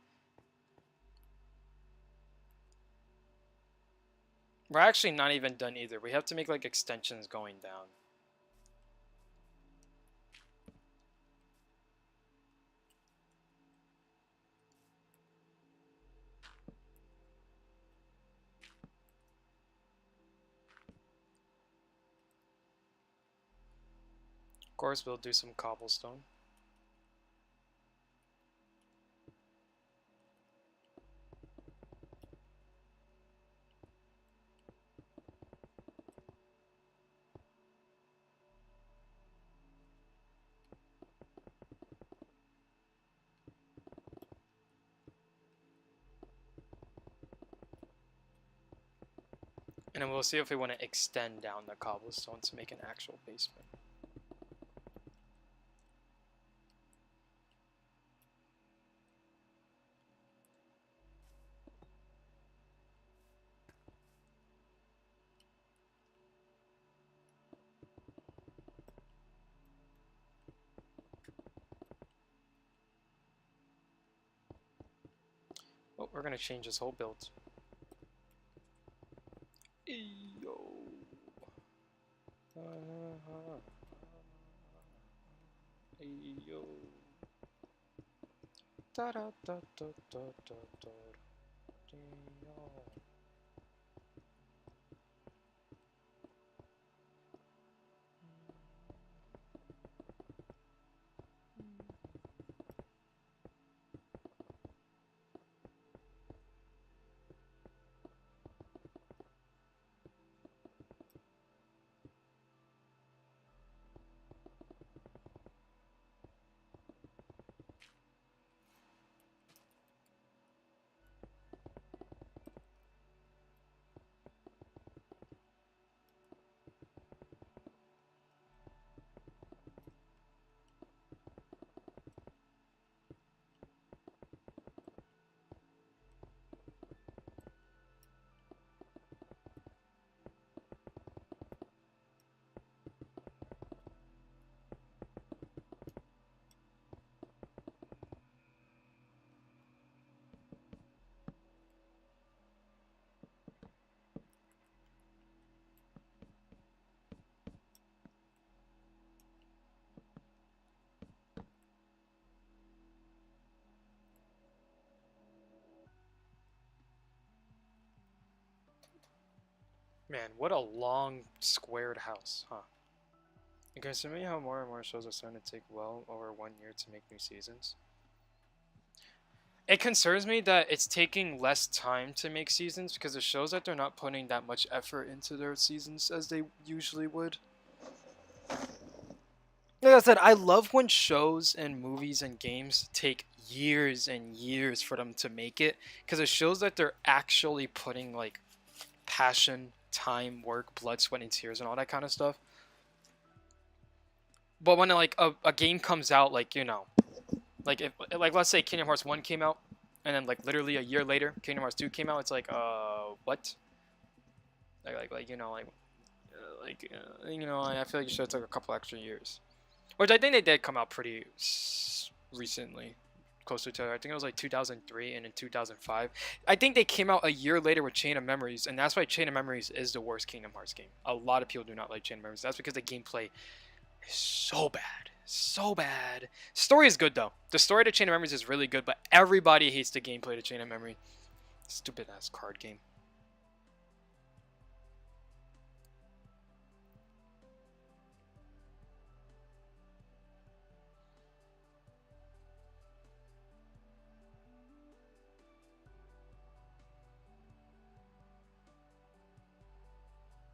We're actually not even done either. We have to make like extensions going down. Of course, we'll do some cobblestone. And then we'll see if we want to extend down the cobblestone to make an actual basement. Oh, we're gonna change this whole build. Yo. Yo. Da da da da da da da. Man, what a long squared house, huh? You guys see me how more and more shows are starting to take well over 1 year to make new seasons? It concerns me that it's taking less time to make seasons because it shows that they're not putting that much effort into their seasons as they usually would. Like I said, I love when shows and movies and games take years and years for them to make it because it shows that they're actually putting like passion, time, work, blood, sweat, and tears and all that kind of stuff. But when like a game comes out, like like if like let's say Kingdom Hearts 1 came out, and then like literally a year later, Kingdom Hearts 2 came out, it's like what? I feel like it should have took a couple extra years, which I think they did come out pretty recently, closer to, I think it was like 2003 and in 2005. I think they came out a year later with Chain of Memories, and that's why Chain of Memories is the worst Kingdom Hearts game. A lot of people do not like Chain of Memories. That's because the gameplay is so bad. So bad. Story is good though. The story to Chain of Memories is really good, but everybody hates the gameplay to Chain of Memory. Stupid ass card game.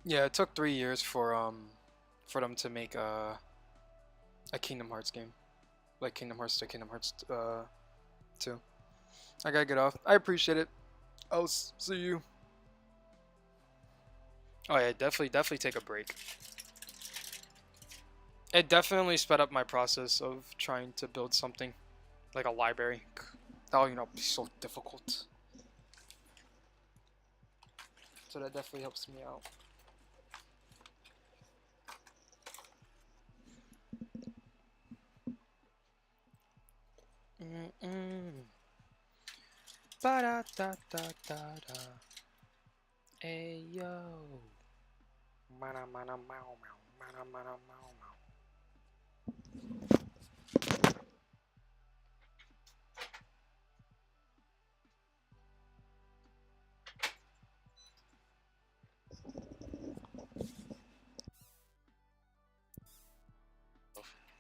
Yeah, it took 3 years for them to make a Kingdom Hearts game, like Kingdom Hearts to Kingdom Hearts 2. I gotta get off. I appreciate it. I'll see you. Oh yeah, definitely take a break. It definitely sped up my process of trying to build something like a library. That would be so difficult. So that definitely helps me out. Ba da da da da da. Hey yo. Mana mana mau mau. Mana mana mau mau.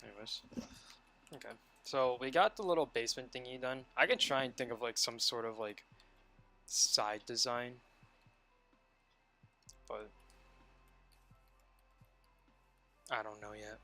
Anyways. Okay. So we got the little basement thingy done. I can try and think of like some sort of like side design. But I don't know yet.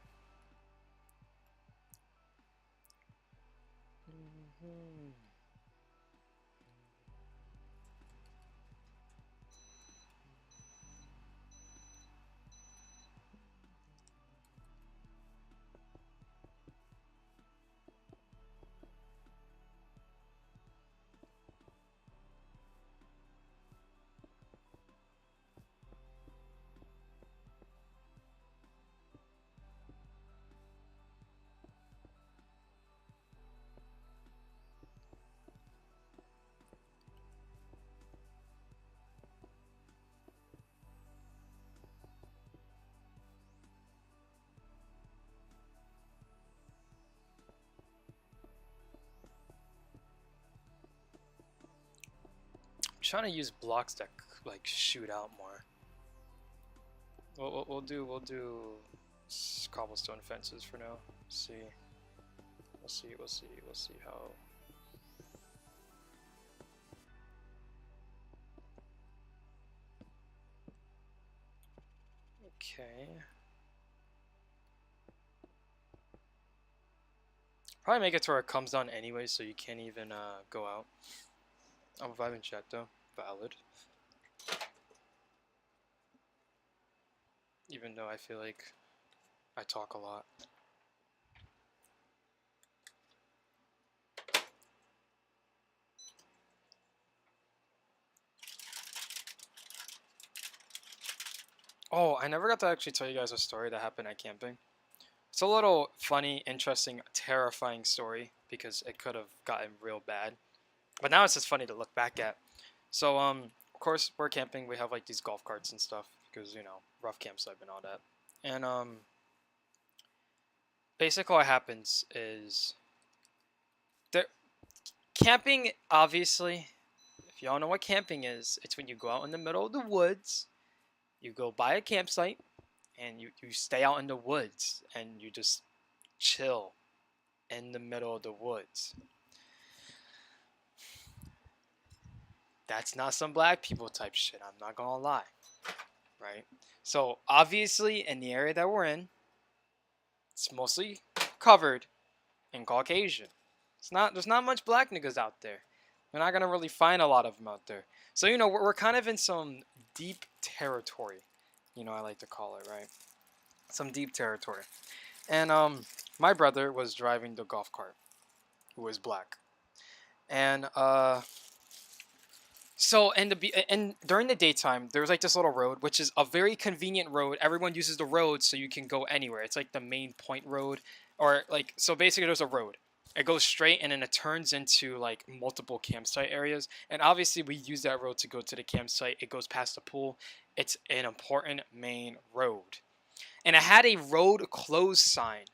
Trying to use blocks that like shoot out more. We'll do cobblestone fences for now. We'll see how. Okay. Probably make it to where it comes down anyway, so you can't even go out. I'm vibing chat though. Valid. Even though I feel like I talk a lot. Oh, I never got to actually tell you guys a story that happened at camping. It's a little funny, interesting, terrifying story because it could have gotten real bad. But now it's just funny to look back at. So, of course, we're camping. We have like these golf carts and stuff because, rough campsite and all that. And, basically what happens is camping, obviously, if y'all know what camping is, it's when you go out in the middle of the woods, you go buy a campsite, and you stay out in the woods, and you just chill in the middle of the woods. That's not some black people type shit, I'm not gonna lie. Right? So, obviously, in the area that we're in, it's mostly covered in Caucasian. There's not much black niggas out there. You're not gonna really find a lot of them out there. So we're kind of in some deep territory. I like to call it, right? Some deep territory. And my brother was driving the golf cart, who was black. And so during the daytime, there's like this little road, which is a very convenient road. Everyone uses the road so you can go anywhere. It's like the main point road, or like so basically there's a road. It goes straight and then it turns into like multiple campsite areas. And obviously we use that road to go to the campsite. It goes past the pool. It's an important main road. And it had a road closed sign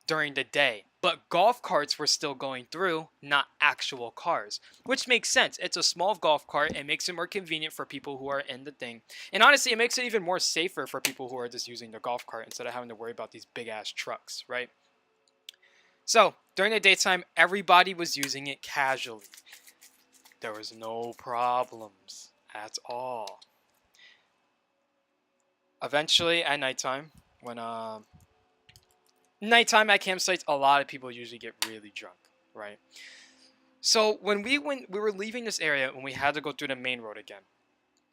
during the day, but golf carts were still going through, not actual cars, which makes sense. It's a small golf cart. It makes it more convenient for people who are in the thing. And honestly, it makes it even more safer for people who are just using the golf cart instead of having to worry about these big ass trucks, right? So during the daytime, everybody was using it casually. There was no problems at all. Eventually, at nighttime, when nighttime at campsites, a lot of people usually get really drunk, right? So when we were leaving this area when we had to go through the main road again.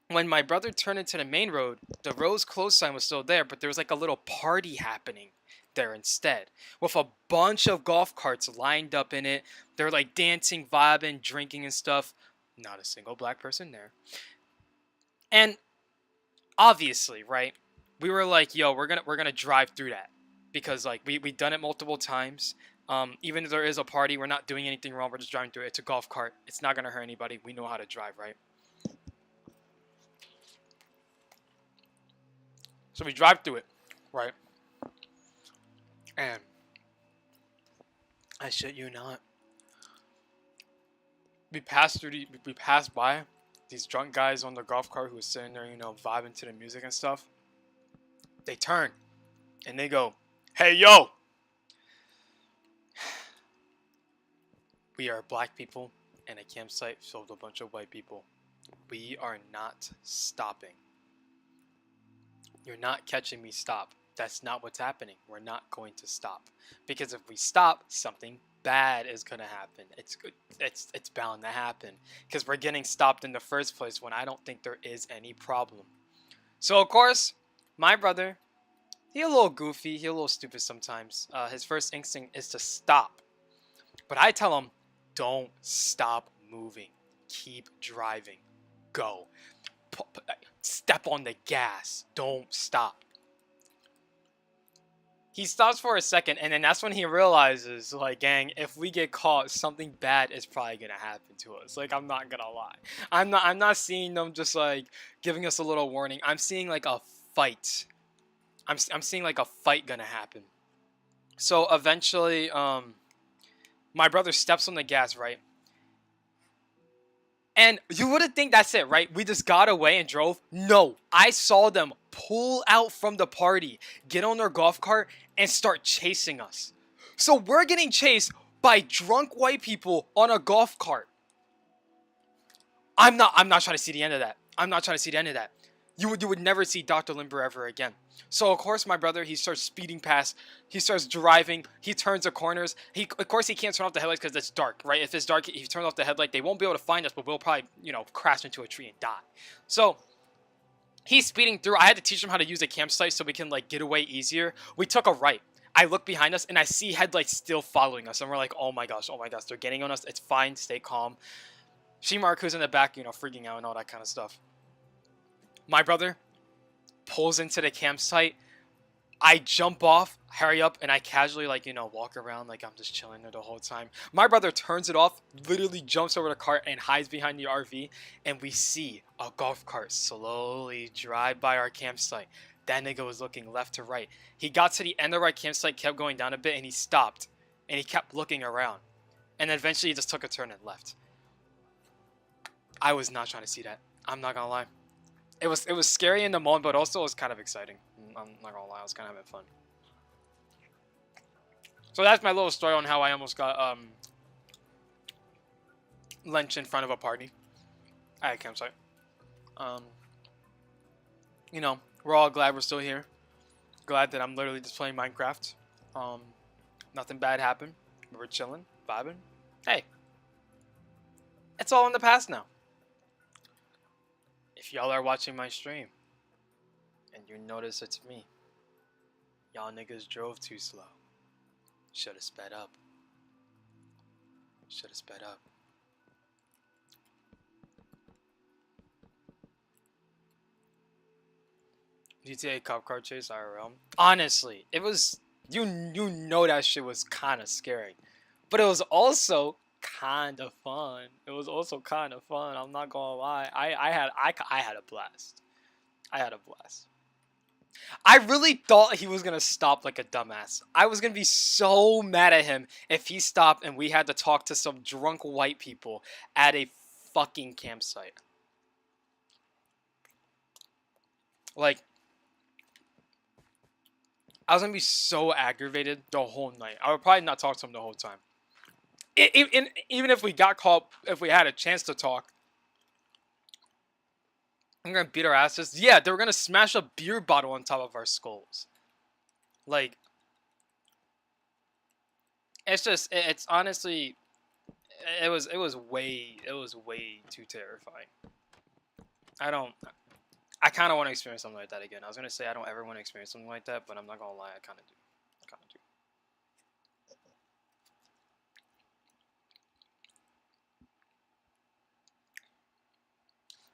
When my brother turned into the main road, the road's closed sign was still there, but there was like a little party happening there instead, with a bunch of golf carts lined up in it. They're like dancing, vibing, drinking and stuff. Not a single black person there. And obviously, right? We were like, "Yo, we're gonna drive through that," because like we done it multiple times. Even if there is a party, we're not doing anything wrong. We're just driving through it. It's a golf cart. It's not gonna hurt anybody. We know how to drive, right? So we drive through it, right? And I shit you not, we passed by these drunk guys on the golf cart who was sitting there, vibing to the music and stuff. They turn and they go, "Hey, yo, we are black people and a campsite filled with a bunch of white people. We are not stopping. You're not catching me stop. That's not what's happening. We're not going to stop. Because if we stop, something bad is going to happen. It's bound to happen. Because we're getting stopped in the first place when I don't think there is any problem." So, of course, my brother, he a little goofy. He a little stupid sometimes. His first instinct is to stop. But I tell him, don't stop moving. Keep driving. Go. Step on the gas. Don't stop. He stops for a second, and then that's when he realizes, like, gang, if we get caught, something bad is probably gonna happen to us. Like, I'm not gonna lie. I'm not seeing them just like giving us a little warning. I'm seeing like a fight. I'm seeing like a fight gonna happen. So eventually, my brother steps on the gas, right? And you wouldn't think that's it, right? We just got away and drove. No, I saw them pull out from the party, get on their golf cart, and start chasing us. So we're getting chased by drunk white people on a golf cart. I'm not trying to see the end of that. I'm not trying to see the end of that. You would never see Dr. Limber ever again. So of course my brother, he starts speeding past. He starts driving. He turns the corners. Of course he can't turn off the headlights because it's dark, right? If it's dark, if he turns off the headlight, they won't be able to find us, but we'll probably crash into a tree and die. So he's speeding through. I had to teach him how to use a campsite so we can like get away easier. We took a right. I look behind us and I see headlights still following us, and we're like, oh my gosh, they're getting on us. It's fine, stay calm. She-Mark, who's in the back, freaking out and all that kind of stuff. My brother pulls into the campsite. I jump off, hurry up, and I casually walk around like I'm just chilling there the whole time. My brother turns it off, literally jumps over the cart and hides behind the RV, and we see a golf cart slowly drive by our campsite. That nigga was looking left to right. He got to the end of our campsite, kept going down a bit, and he stopped. And he kept looking around. And eventually he just took a turn and left. I was not trying to see that. I'm not gonna lie. It was scary in the moment, but also it was kind of exciting. I'm not gonna lie, I was kind of having fun. So that's my little story on how I almost got lynched in front of a party at a campsite. We're all glad we're still here. Glad that I'm literally just playing Minecraft. Nothing bad happened. We were chilling, vibing. Hey, it's all in the past now. If y'all are watching my stream and you notice it's me, y'all niggas drove too slow. Shoulda sped up. Shoulda sped up. GTA cop car chase IRL. Honestly, it was you know that shit was kind of scary, But it was also kind of fun. It was also kind of fun. I'm not gonna lie. I had a blast. I had a blast. I really thought he was gonna stop like a dumbass. I was gonna be so mad at him if he stopped and we had to talk to some drunk white people at a fucking campsite. Like, I was gonna be so aggravated the whole night. I would probably not talk to him the whole time. Even if we got caught, if we had a chance to talk, I'm gonna beat our asses. Yeah, they were gonna smash a beer bottle on top of our skulls. Like, it's just, it's honestly, it was way too terrifying. I don't, I kind of want to experience something like that again. I was gonna say I don't ever want to experience something like that, but I'm not gonna lie, I kind of do. I kind of do.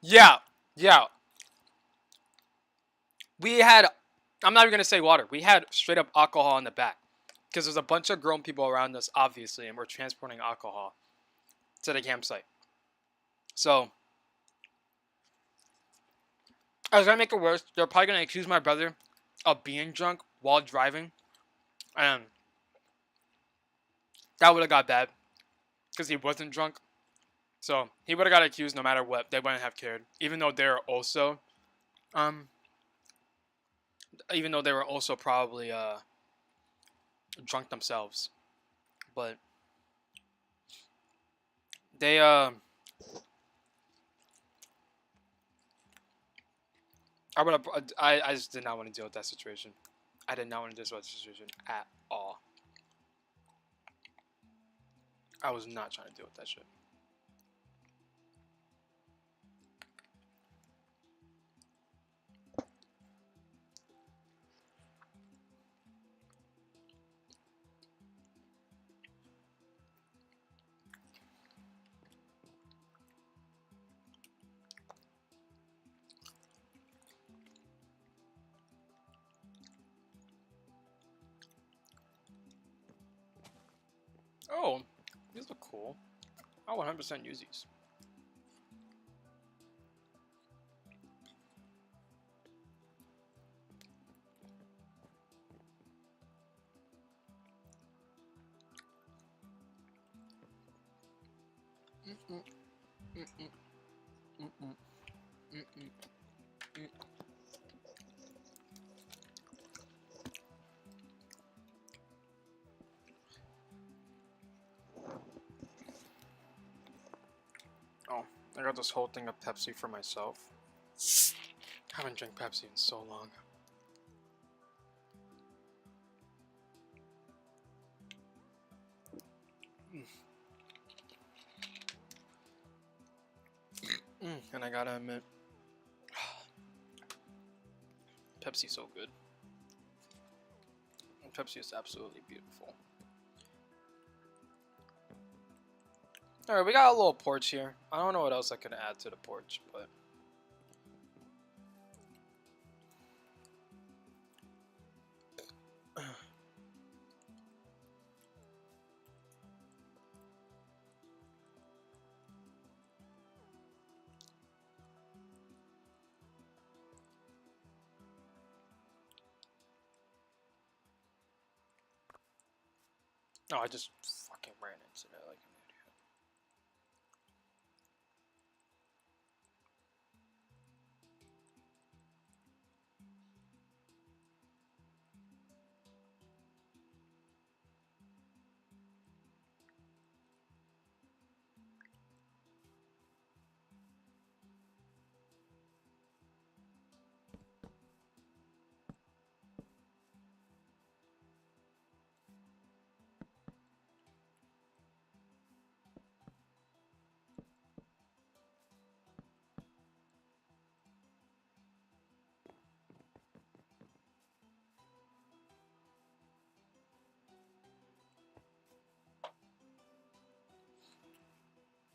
Yeah, yeah. We had, I'm not even gonna say water. We had straight up alcohol in the back because there's a bunch of grown people around us, obviously, and we're transporting alcohol to the campsite. So I was gonna make it worse. They're probably gonna accuse my brother of being drunk while driving, and that would have got bad because he wasn't drunk. So he would have got accused no matter what. They wouldn't have cared, um, even though they were also probably drunk themselves. But they I just did not want to deal with that situation. I did not want to deal with that situation at all. I was not trying to deal with that shit. Oh, these look cool. I'll 100% use these. Mm-mm, mm-mm, mm-mm, mm-mm, mm. Oh, I got this whole thing of Pepsi for myself. I haven't drank Pepsi in so long. And I gotta admit, Pepsi's so good. Pepsi is absolutely beautiful. Alright, we got a little porch here. I don't know what else I could add to the porch, but... Oh, I just fucking ran into that like an idiot.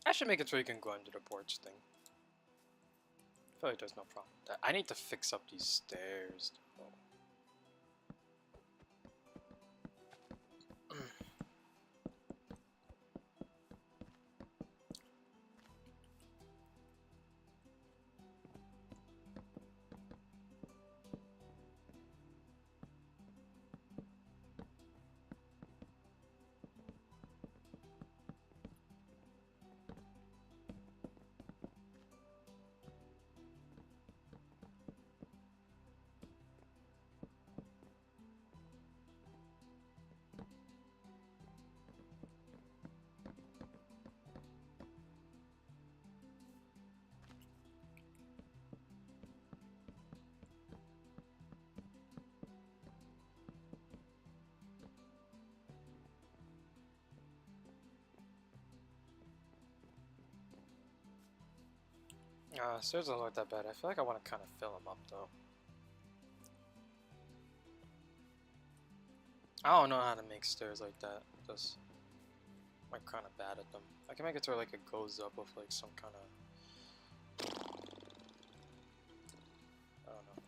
I should make it so you can go under the porch thing. I feel like there's no problem with that. I need to fix up these stairs, though. Stairs don't look that bad. I feel like I want to kind of fill them up though. I don't know how to make stairs like that. Just I'm kind of bad at them. I can make it to where like it goes up with like some kind of I don't know.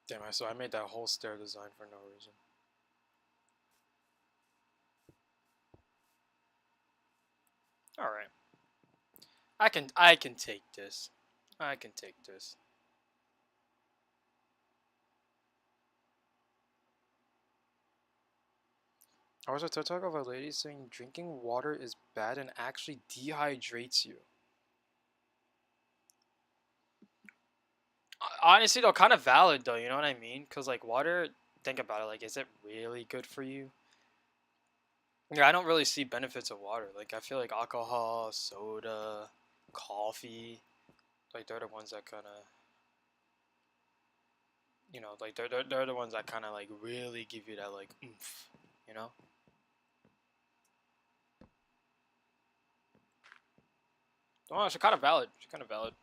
Damn, so I made that whole stair design for no reason. All right. I can take this. I can take this. I was a TikTok of a lady saying drinking water is bad and actually dehydrates you. Honestly, though, kind of valid though. You know what I mean? Cause like water, think about it. Like, is it really good for you? Yeah, I don't really see benefits of water. Like, I feel like alcohol, soda, coffee, like they're the ones that kind of, like they're the ones that kind of like really give you that like oomph, you know? Oh, she's kind of valid. She's kind of valid.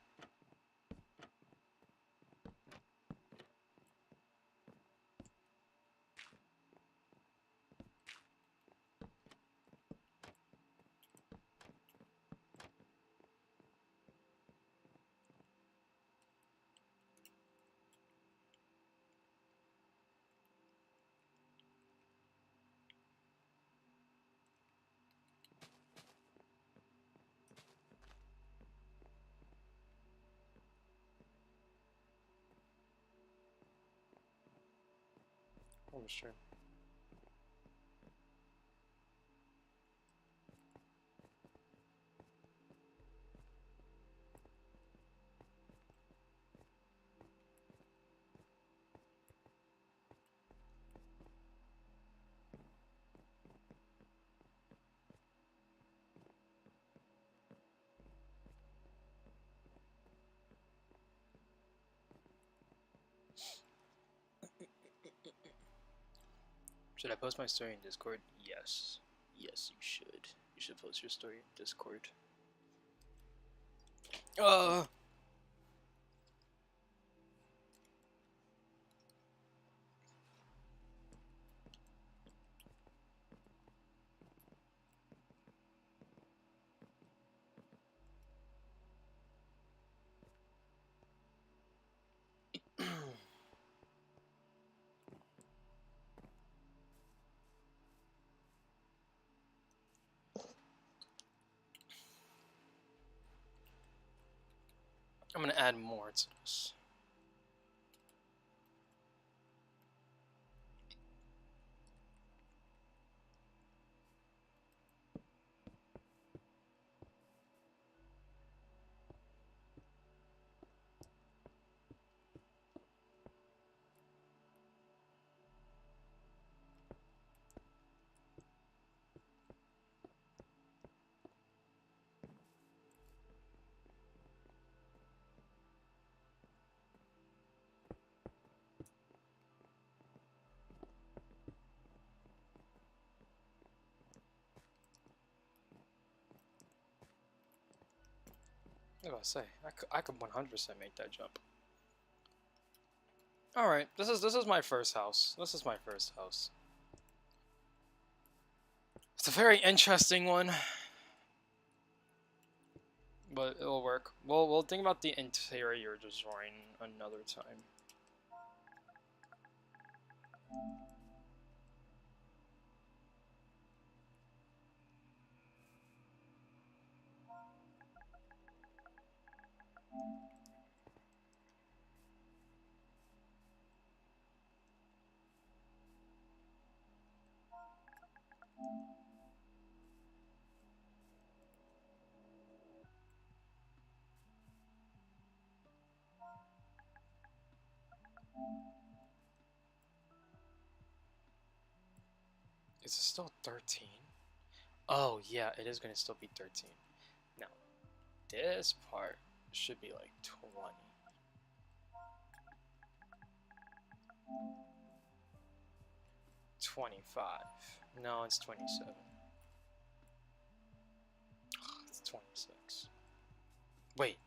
I'm sure. Should I post my story in Discord? Yes. Yes, you should. You should post your story in Discord. Uh. I'm gonna add more to this. What did I say? I could 100% make that jump. All right, this is my first house. This is my first house. It's a very interesting one, but it'll work. We'll think about the interior design another time. Is it still 13? Oh, yeah, it is going to still be 13. Now, this part should be like 20. 25. No, it's 27. It's 26. Wait.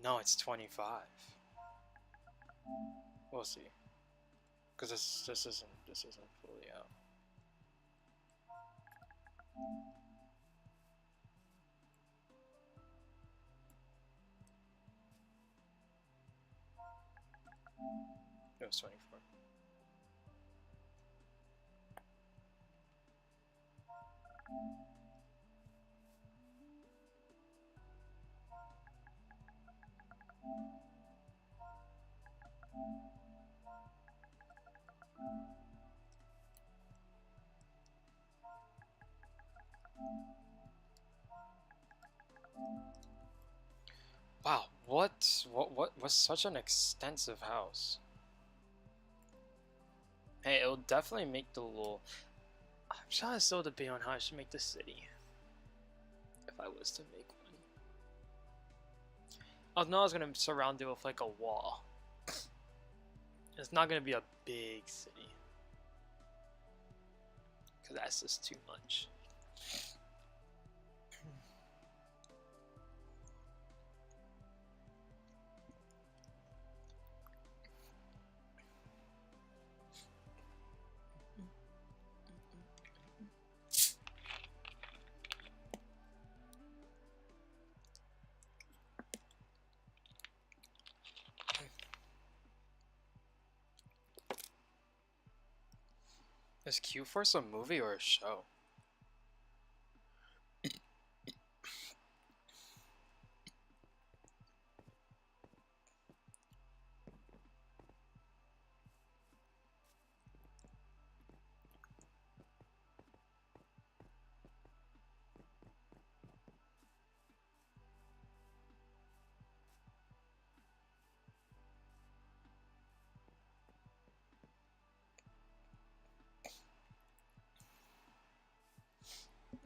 No, it's 25. We'll see. Because this isn't fully out. It was 24. Wow, what was such an extensive house? Hey, it'll definitely make the little. I'm trying to still debate on how I should make the city. If I was to make one. I know I was gonna surround it with like a wall. It's not gonna be a big city. Cause that's just too much. Is Q Force a movie or a show?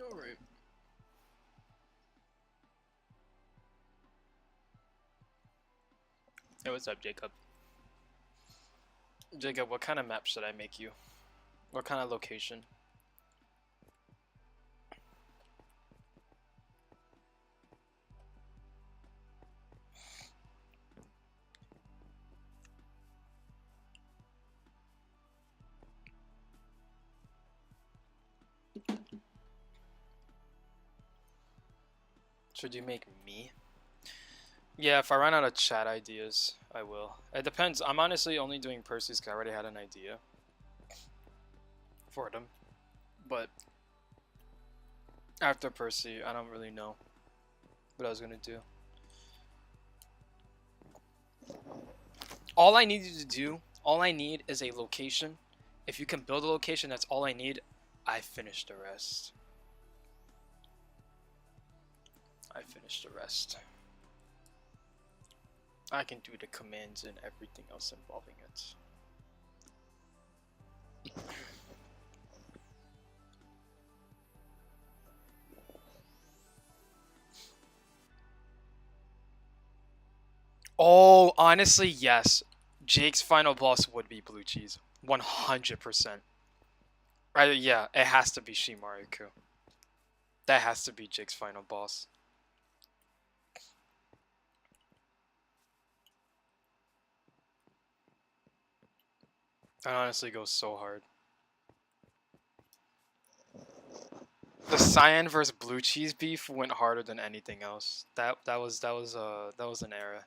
Alright. Hey, what's up, Jacob? Jacob, what kind of map should I make you? What kind of location? Should you make me? Yeah, if I run out of chat ideas, I will. It depends. I'm honestly only doing Percy's because I already had an idea for them. But after Percy, I don't really know what I was gonna do. All I need you to do, all I need is a location. If you can build a location, that's all I need. I finish the rest. I finish the rest. I can do the commands and everything else involving it. Oh, honestly, yes. Jake's final boss would be blue cheese. 100%. Right, yeah, it has to be Shimariku. That has to be Jake's final boss. That honestly goes so hard. The cyan versus blue cheese beef went harder than anything else. That was an era.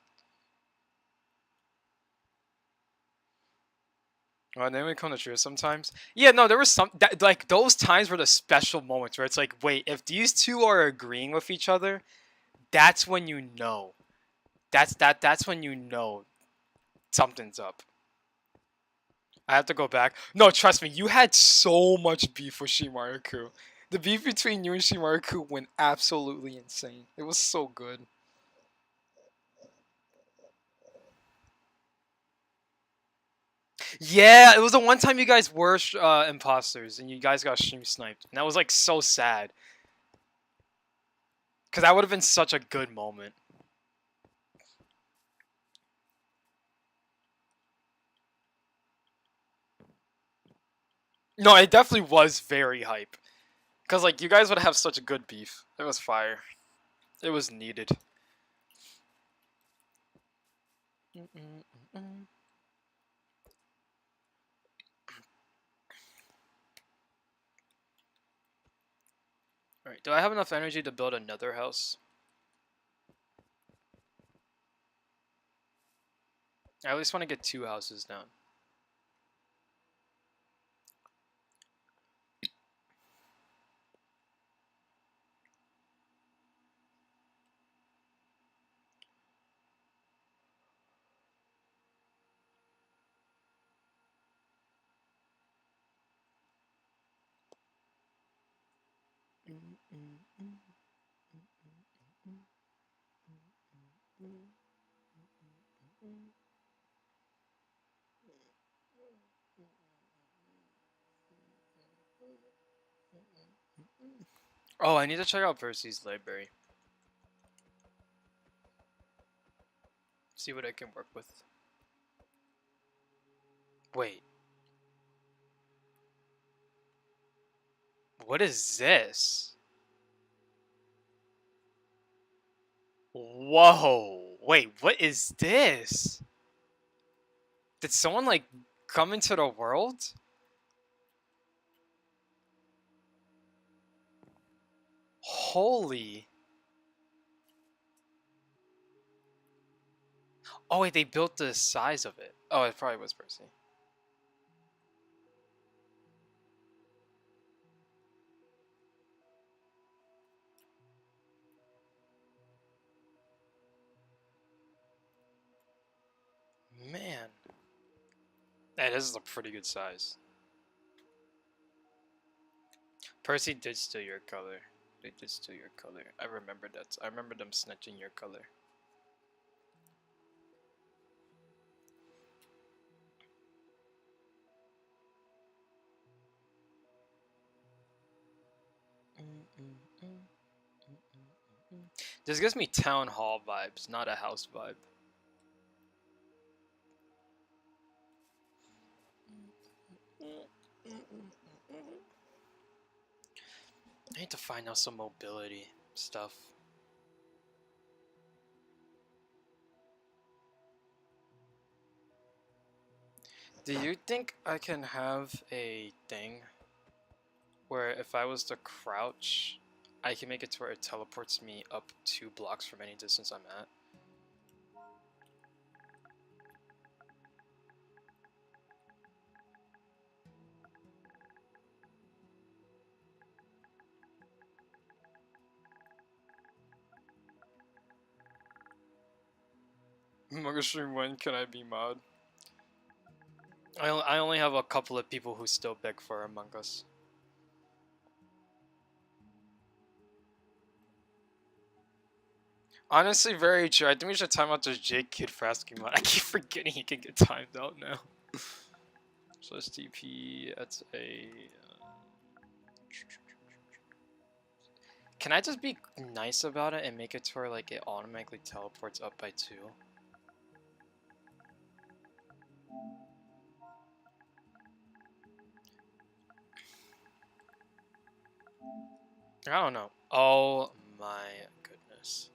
Well, then we come to truth sometimes. Yeah, no, there was some that, like those times were the special moments where it's like, wait, if these two are agreeing with each other, that's when you know. That's when you know something's up. I have to go back. No, trust me, you had so much beef with Shimariku. The beef between you and Shimariku went absolutely insane. It was so good. Yeah, it was the one time you guys were imposters and you guys got stream sniped, and that was like so sad. Cause that would have been such a good moment. No, it definitely was very hype. Cause like you guys would have such a good beef. It was fire. It was needed. Alright, do I have enough energy to build another house? I at least want to get 2 houses down. Oh, I need to check out Percy's library. See what I can work with. Wait. What is this? Whoa. Wait, what is this? Did someone like come into the world? Holy. Oh wait, they built the size of it. Oh, it probably was Percy. Man. Hey, this is a pretty good size. Percy did steal your color. They did steal your color. I remember that. I remember them snatching your color. This gives me town hall vibes, not a house vibe. I need to find out some mobility stuff. Do you think I can have a thing where if I was to crouch, I can make it to where it teleports me up 2 blocks from any distance I'm at? Mugashroom, when can I be mod? I only have a couple of people who still beg for Among Us. Honestly, very true. I think we should time out this Jake kid for asking mod. I keep forgetting he can get timed out now. So STP, that's a... Can I just be nice about it and make it to where like it automatically teleports up by 2? I don't know. Oh my goodness.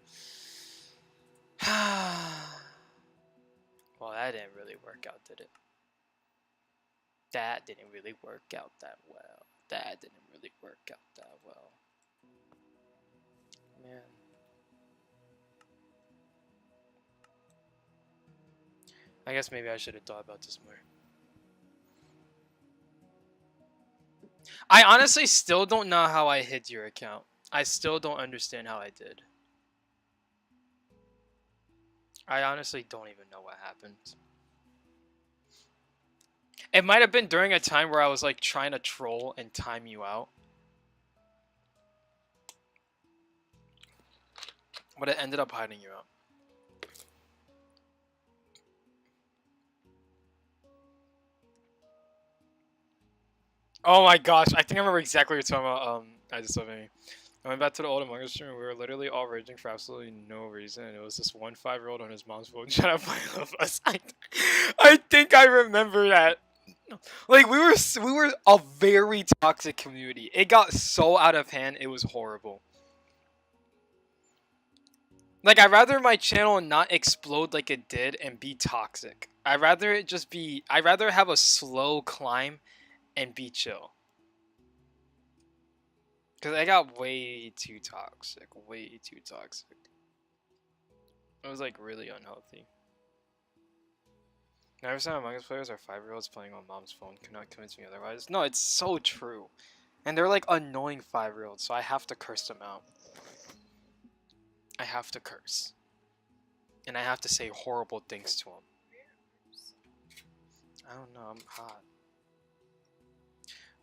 Well, that didn't really work out, did it? That didn't really work out that well. That didn't really work out that well. Man. I guess maybe I should have thought about this more. I honestly still don't know how I hid your account. I still don't understand how I did. I honestly don't even know what happened. It might have been during a time where I was like trying to troll and time you out. But it ended up hiding you out. Oh my gosh, I think I remember exactly what you're talking about. I just something. I went back to the old Among Us stream and we were literally all raging for absolutely no reason. And it was this one 5-year-old on his mom's phone trying to play with us. I think I remember that. Like we were a very toxic community. It got so out of hand. It was horrible. Like I'd rather my channel not explode like it did and be toxic. I'd rather it just be. I'd rather have a slow climb and be chill. Cause I got way too toxic. Way too toxic. It was like really unhealthy. Never seen Among Us players are 5-year-olds playing on mom's phone. Cannot convince me otherwise. No, it's so true. And they're like annoying 5-year-olds, so I have to curse them out. I have to curse. And I have to say horrible things to them. I don't know, I'm hot.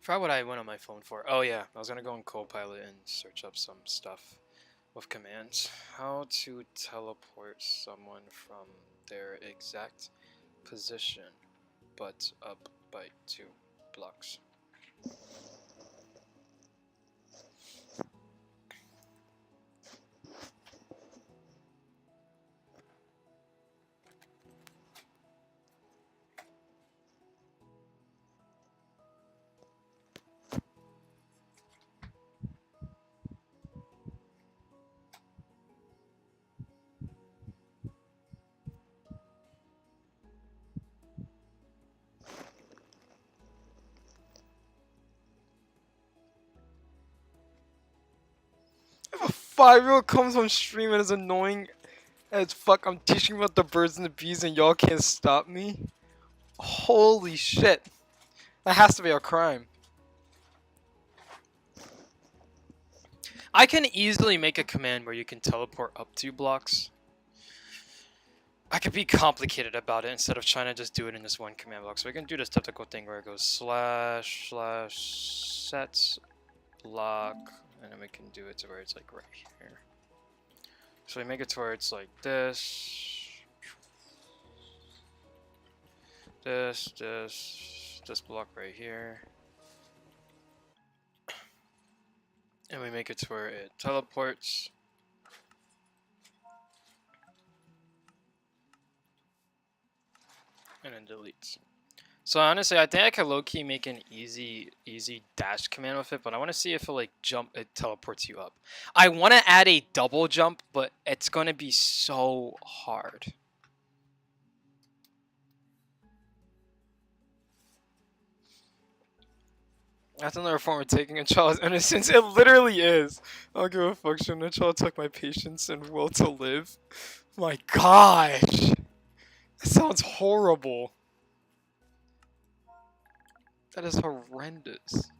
Forgot what I went on my phone for. Oh yeah, I was gonna go on Copilot and search up some stuff with commands. How to teleport someone from their exact position, but up by 2 blocks. If a 5-year-old comes on stream and is annoying as fuck, I'm teaching about the birds and the bees and y'all can't stop me? Holy shit. That has to be a crime. I can easily make a command where you can teleport up 2 blocks. I could be complicated about it instead of trying to just do it in this one command block. So we can do this typical thing where it goes //sets block, and then we can do it to where it's like right here. So we make it to where it's like this, this block right here. And we make it to where it teleports. And then deletes. So honestly, I think I could low-key make an easy dash command with it, but I want to see if it teleports you up. I want to add a double jump, but it's going to be so hard. That's another form of taking a child's innocence. It literally is. I don't give a fuck. Shouldn't a child took my patience and will to live? My gosh. That sounds horrible. That is horrendous.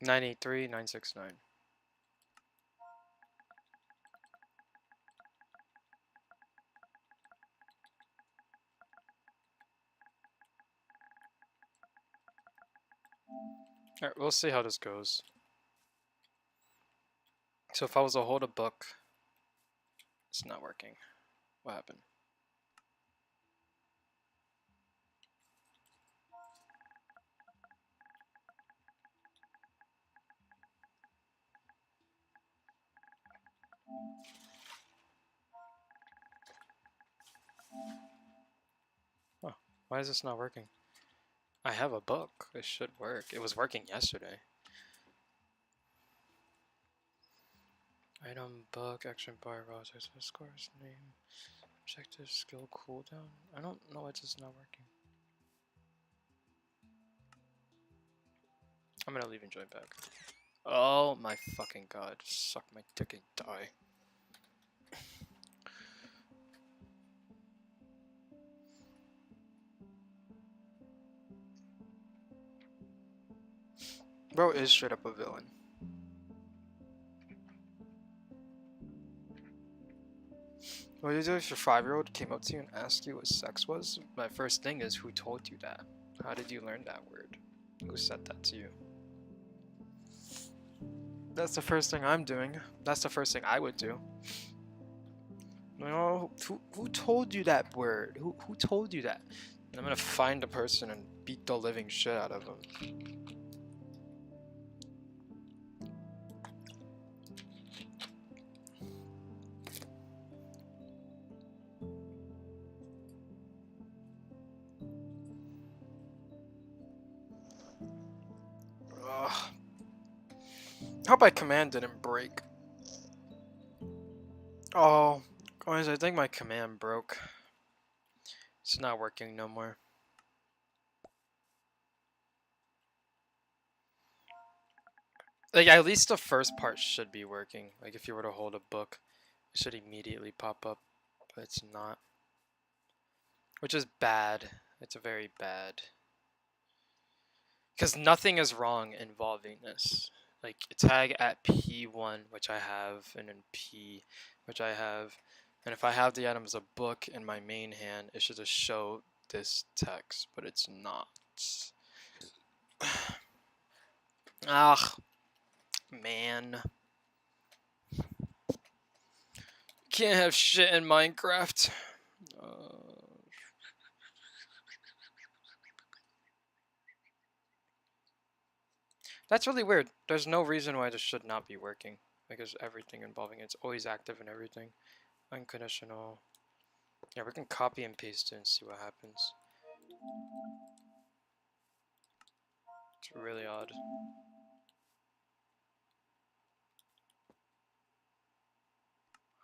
(983, 969). Alright, we'll see how this goes. So if I was to hold a book, it's not working. What happened? Oh, why is this not working? I have a book. It should work. It was working yesterday. Item, book, action bar, browser, scores, name. Objective skill cooldown. I don't know why it's just not working. I'm gonna leave and join back. Oh my fucking god. Suck my dick and die. Bro is straight up a villain. What do you do if your 5-year-old came up to you and asked you what sex was? My first thing is, who told you that? How did you learn that word? Who said that to you? That's the first thing I'm doing. That's the first thing I would do. No, who told you that word? Who told you that? I'm gonna find the person and beat the living shit out of them. Ugh. I hope my command didn't break. Oh, guys, I think my command broke. It's not working no more. Like, at least the first part should be working. Like, if you were to hold a book, it should immediately pop up, but it's not. Which is bad. It's very bad. Because nothing is wrong involving this. Like, tag at P1, which I have, and then P, which I have. And if I have the item as a book in my main hand, it should just show this text, but it's not. Ah, man. Can't have shit in Minecraft. That's really weird. There's no reason why this should not be working. Because everything involving it's always active and everything. Unconditional. Yeah, we can copy and paste it and see what happens. It's really odd.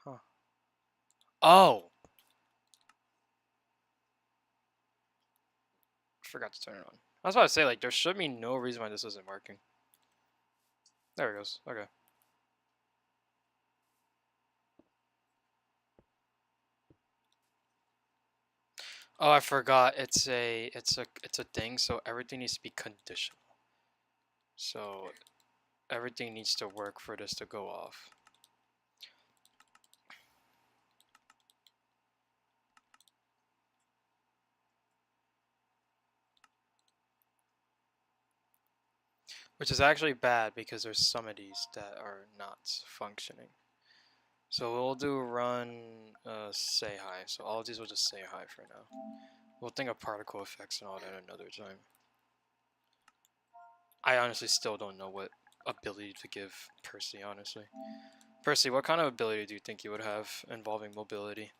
Huh. Oh! Forgot to turn it on. I was about to say, like, there should be no reason why this isn't working. There it goes. Okay. Oh, I forgot. It's a thing. So everything needs to be conditional. So everything needs to work for this to go off. Which is actually bad because there's some of these that are not functioning. So we'll do run say hi. So all of these will just say hi for now. We'll think of particle effects and all that another time. I honestly still don't know what ability to give Percy, honestly. Percy, what kind of ability do you think you would have involving mobility?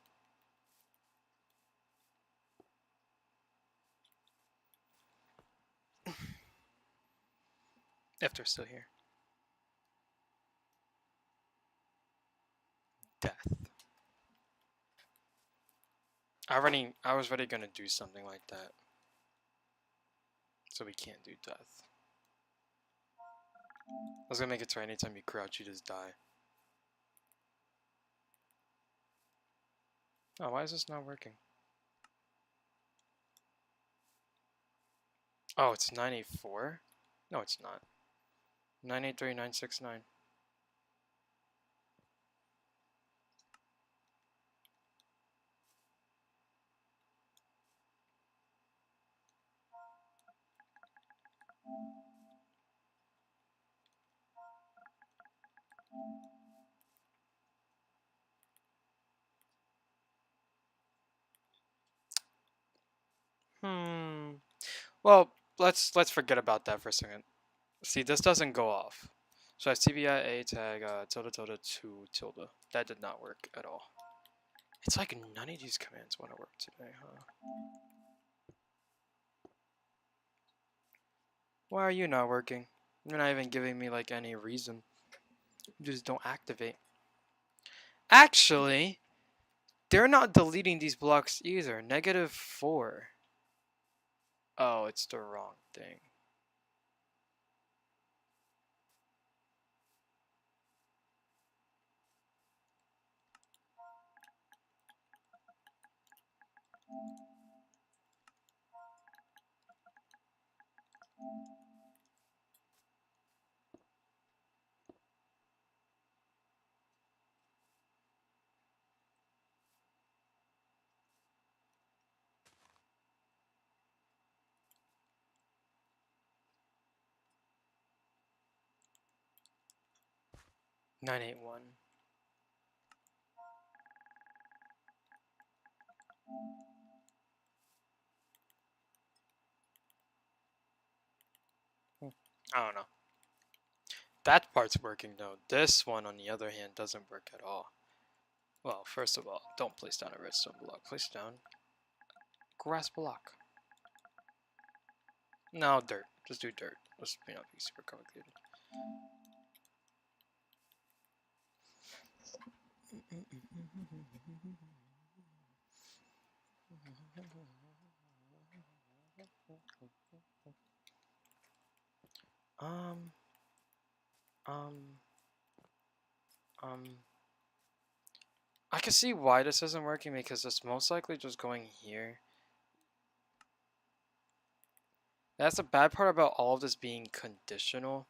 If they're still here. Death. I was already gonna do something like that. So we can't do death. I was gonna make it so anytime you crouch, you just die. Oh, why is this not working? Oh, it's 984? No, it's not. 983-969. Well, let's forget about that for a second. See, this doesn't go off. So I TBI a tag tilde tilde 2 tilde. That did not work at all. It's like none of these commands want to work today, huh? Why are you not working? You're not even giving me like any reason. You just don't activate. Actually, They're not deleting these blocks either. -4. Oh, it's the wrong thing. -981. I don't know. That part's working though. This one, on the other hand, doesn't work at all. Well, first of all, don't place down a redstone block. Place down grass block. No, dirt. Just do dirt. Let's be super complicated. Um, um, um. I can see why this isn't working because it's most likely just going here. That's the bad part about all of this being conditional,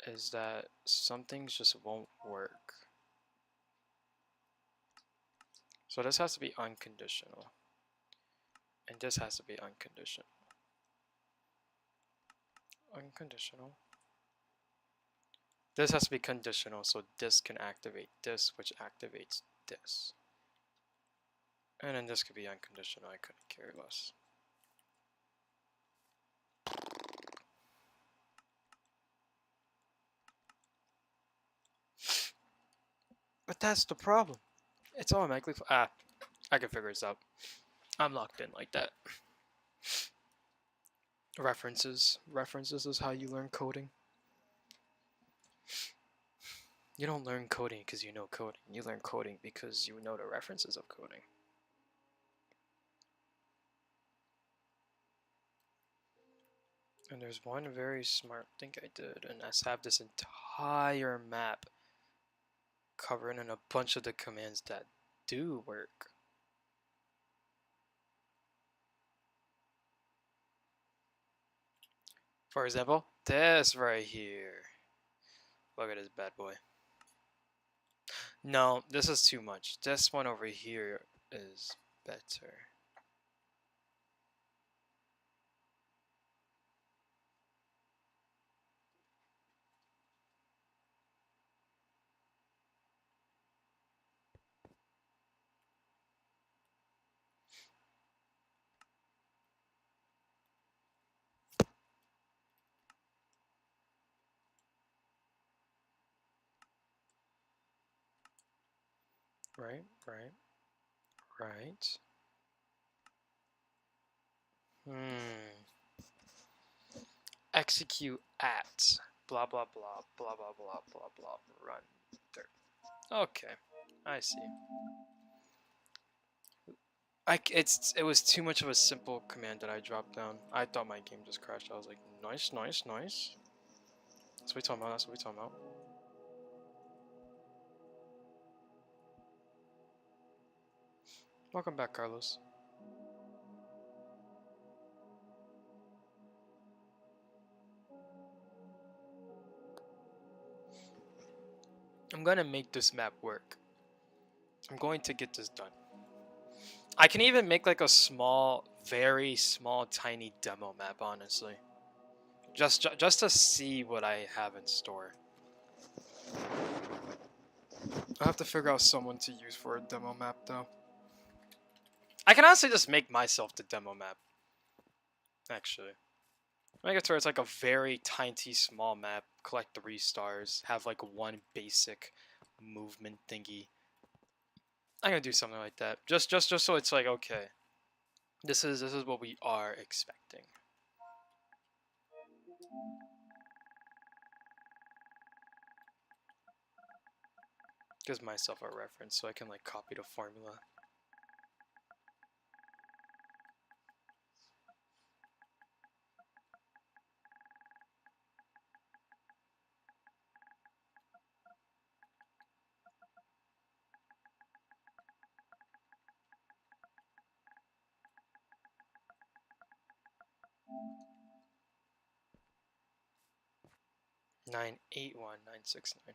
is that some things just won't work. So this has to be unconditional. And this has to be unconditional. Unconditional. This has to be conditional, so this can activate this, which activates this. And then this could be unconditional, I couldn't care less. But that's the problem. It's automatically. I can figure this out. I'm locked in like that. References. References is how you learn coding. You don't learn coding because you know coding. You learn coding because you know the references of coding. And there's one very smart thing I did, and that's have this entire map covering in a bunch of the commands that do work. For example, this right here. Look at this bad boy. No, this is too much. This one over here is better. Right, right, right. Execute at blah blah blah blah blah blah blah blah run dirt. Okay, I see. It was too much of a simple command that I dropped down. I thought my game just crashed. I was like, nice, nice, nice. That's what we talking about. That's what we talking about. Welcome back, Carlos. I'm gonna make this map work. I'm going to get this done. I can even make like a small, very small, tiny demo map, honestly. Just to see what I have in store. I have to figure out someone to use for a demo map, though. I can honestly just make myself the demo map. Actually. Make it to where it's like a very tiny, small map, collect 3 stars, have like one basic movement thingy. I'm gonna do something like that. Just so it's like, okay. This is what we are expecting. Gives myself a reference so I can like copy the formula. Nine eight one 969.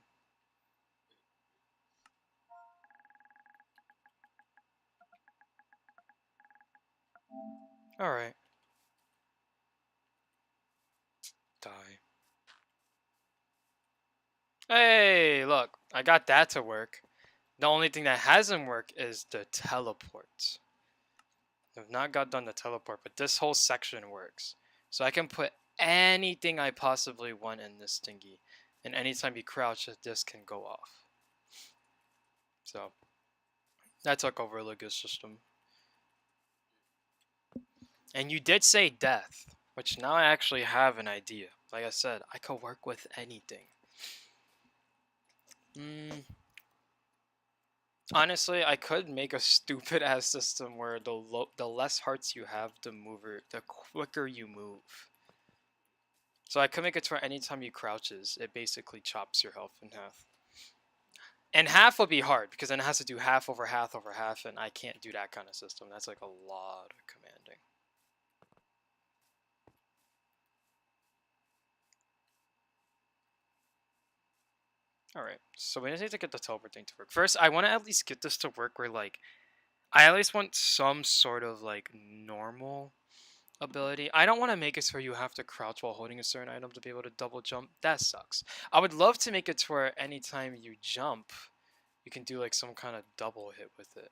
All right. Die. Hey, look, I got that to work. The only thing that hasn't worked is the teleport. I've not got done the teleport, but this whole section works. So I can put anything I possibly want in this thingy. And anytime you crouch, this can go off. So that's like a really good system. And you did say death, which now I actually have an idea. Like I said, I could work with anything. Honestly, I could make a stupid ass system where the less hearts you have, the quicker you move. So I could make it to where anytime you crouches, it basically chops your health in half. And half would be hard because then it has to do half over half over half, and I can't do that kind of system. That's like a lot of commanding. Alright, so we just need to get the teleport thing to work. First, I want to at least get this to work where, like, I at least want some sort of, like, normal ability. I don't want to make it so you have to crouch while holding a certain item to be able to double jump. That sucks. I would love to make it to where anytime you jump, you can do, like, some kind of double hit with it.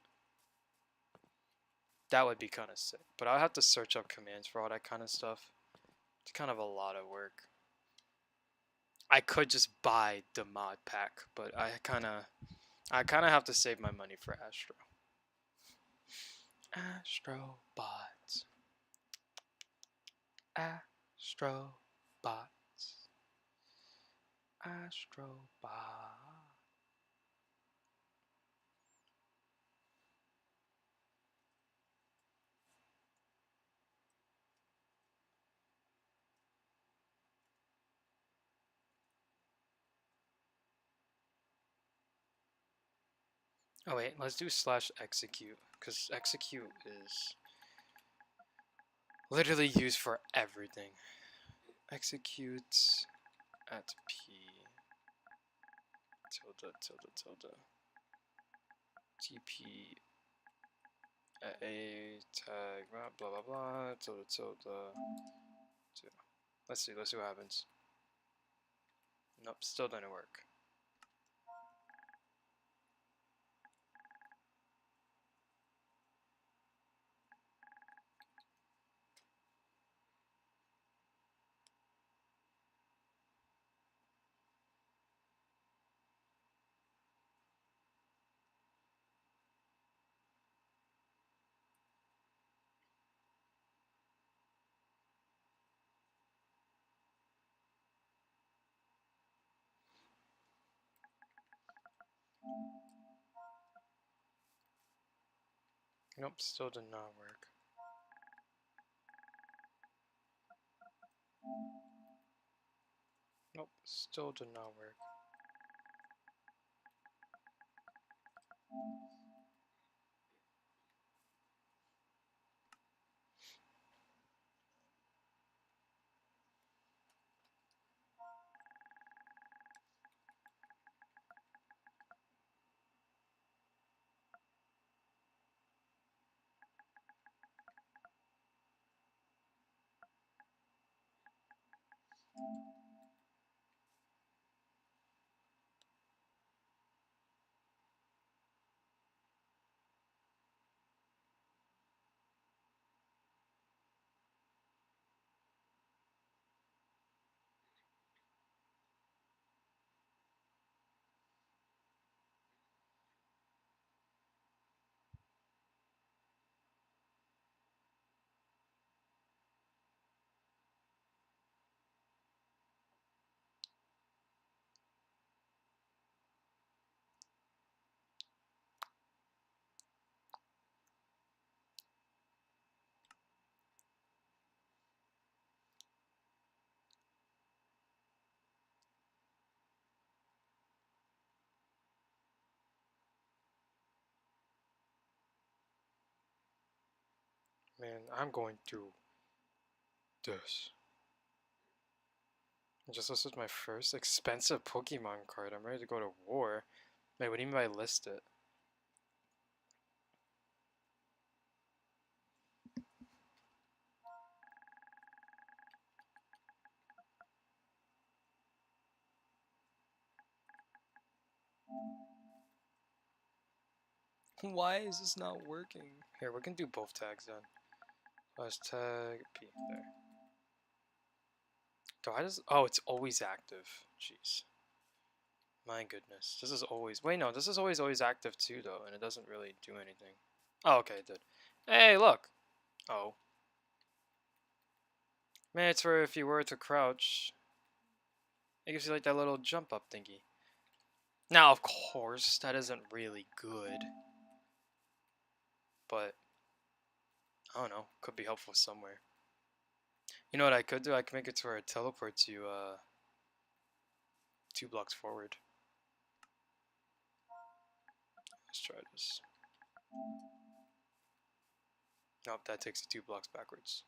That would be kind of sick. But I'll have to search up commands for all that kind of stuff. It's kind of a lot of work. I could just buy the mod pack, but I kind of have to save my money for Astro. Astrobots. Astrobots. Astrobots. Oh wait, let's do /execute, because execute is literally used for everything. Execute at p tilde tilde tilde tp at a tag blah blah blah tilde tilde. Let's see what happens. Nope, still didn't work. Nope, still did not work. Nope, still did not work. Man, I'm going through this. Just listed my first expensive Pokemon card. I'm ready to go to war. Wait, what do you mean by list it? Why is this not working? Here, we can do both tags then. Last tag P there. Why does it's always active. Jeez. My goodness. This is always wait no, this is always active too though, and it doesn't really do anything. Oh, okay, it did. Hey, look! Oh. Man, it's for if you were to crouch. It gives you like that little jump up thingy. Now, of course, that isn't really good. But I don't know, could be helpful somewhere. You know what I could do? I could make it to where it teleports you 2 blocks forward. Let's try this. Nope, that takes you 2 blocks backwards.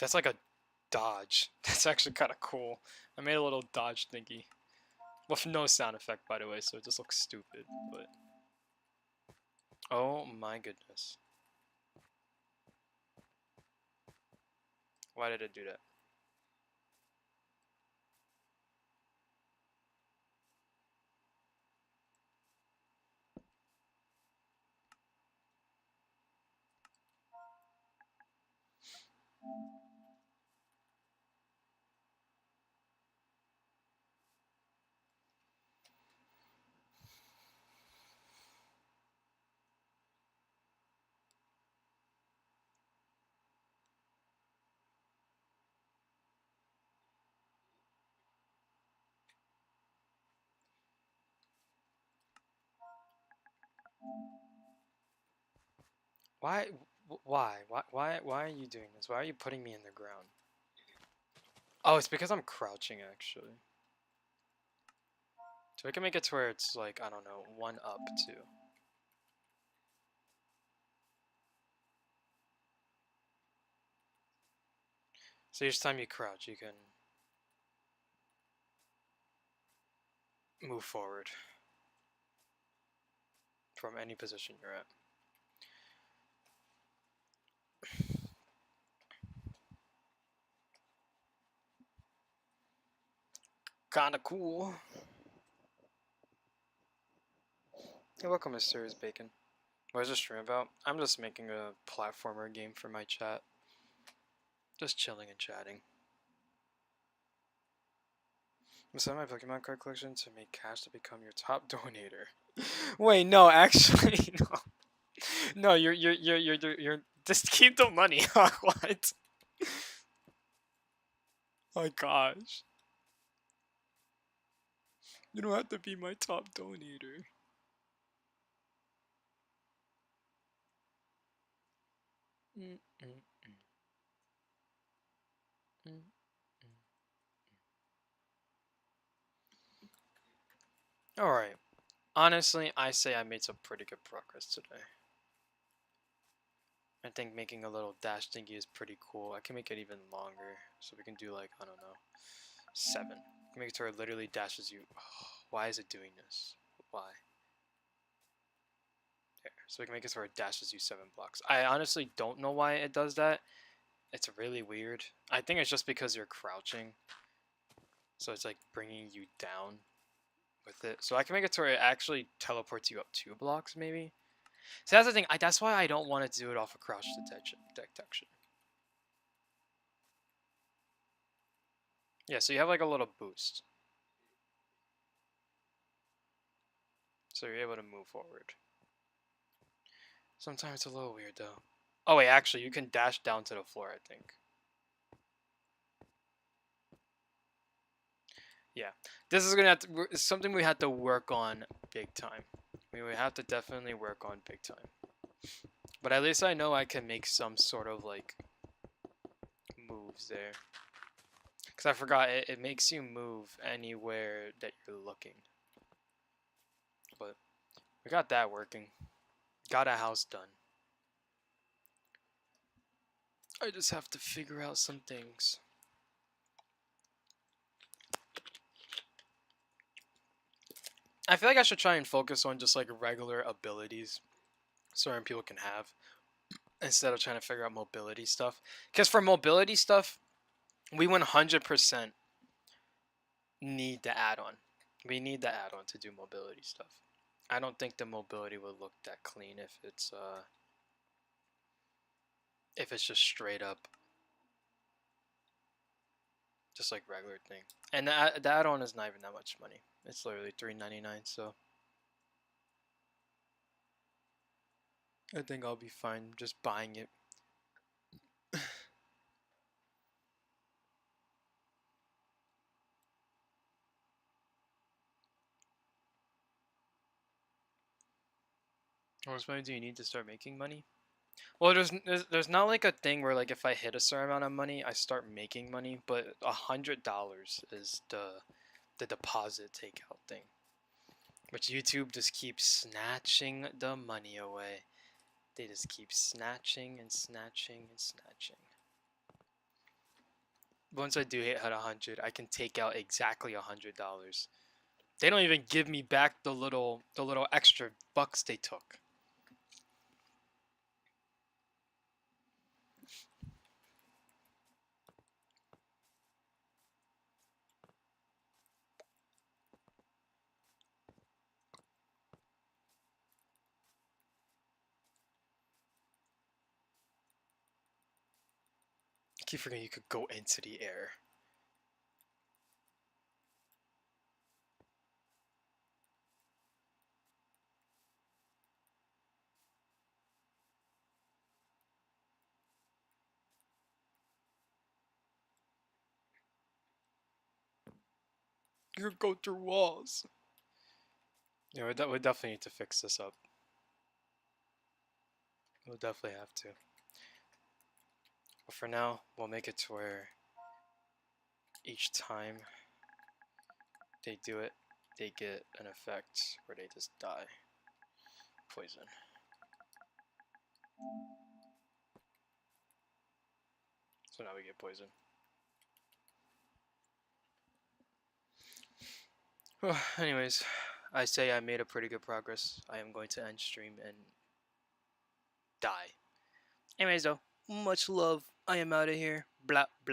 That's like a dodge. That's actually kind of cool. I made a little dodge thingy. With no sound effect, by the way, so it just looks stupid, but... Oh my goodness. Why did it do that? Why? Why are you doing this? Why are you putting me in the ground? Oh, it's because I'm crouching, actually. So I can make it to where it's like, I don't know, 1 up, 2. So each time you crouch, you can move forward from any position you're at. Kinda cool. Hey, welcome, Mysterious Bacon. What is this stream about? I'm just making a platformer game for my chat. Just chilling and chatting. I'm selling my Pokemon card collection to make cash to become your top donator. Wait, no, actually, no. No, you're just keep the money. What? Oh my gosh. You don't have to be my top donator. Alright. Honestly, I say I made some pretty good progress today. I think making a little dash thingy is pretty cool. I can make it even longer. So we can do like, I don't know, 7. Make it to where it literally dashes you. Oh, why is it doing this? Why? There. So we can make it to where it dashes you 7 blocks. I honestly don't know why it does that. It's really weird. I think it's just because you're crouching. So it's like bringing you down with it. So I can make it to where it actually teleports you up 2 blocks maybe. So that's the thing. That's why I don't want to do it off of crouch detection. Yeah, so you have like a little boost. So you're able to move forward. Sometimes it's a little weird though. Oh wait, actually you can dash down to the floor, I think. Yeah. This is gonna have to, something we have to work on big time. We would have to definitely work on big time. But at least I know I can make some sort of like moves there. Because I forgot, it makes you move anywhere that you're looking. But we got that working. Got a house done. I just have to figure out some things. I feel like I should try and focus on just like regular abilities certain people can have instead of trying to figure out mobility stuff. Because for mobility stuff, we 100% need the add-on. We need the add-on to do mobility stuff. I don't think the mobility would look that clean if it's just straight up just like regular thing. And the add-on is not even that much money. It's literally $3.99, so I think I'll be fine just buying it. How much money do you need to start making money? Well, there's not like a thing where like if I hit a certain amount of money, I start making money, but $100 is the deposit takeout thing, which YouTube just keeps snatching the money away. They just keep snatching and snatching and snatching. Once I do hit 100, I can take out exactly $100. They don't even give me back the little extra bucks they took. I keep forgetting you could go into the air. You could go through walls. Yeah, we definitely need to fix this up. We'll definitely have to. But for now, we'll make it to where each time they do it, they get an effect where they just die. Poison. So now we get poison. Well, anyways, I say I made a pretty good progress. I am going to end stream and die. Anyways, though, much love. I am out of here. Blah, blah.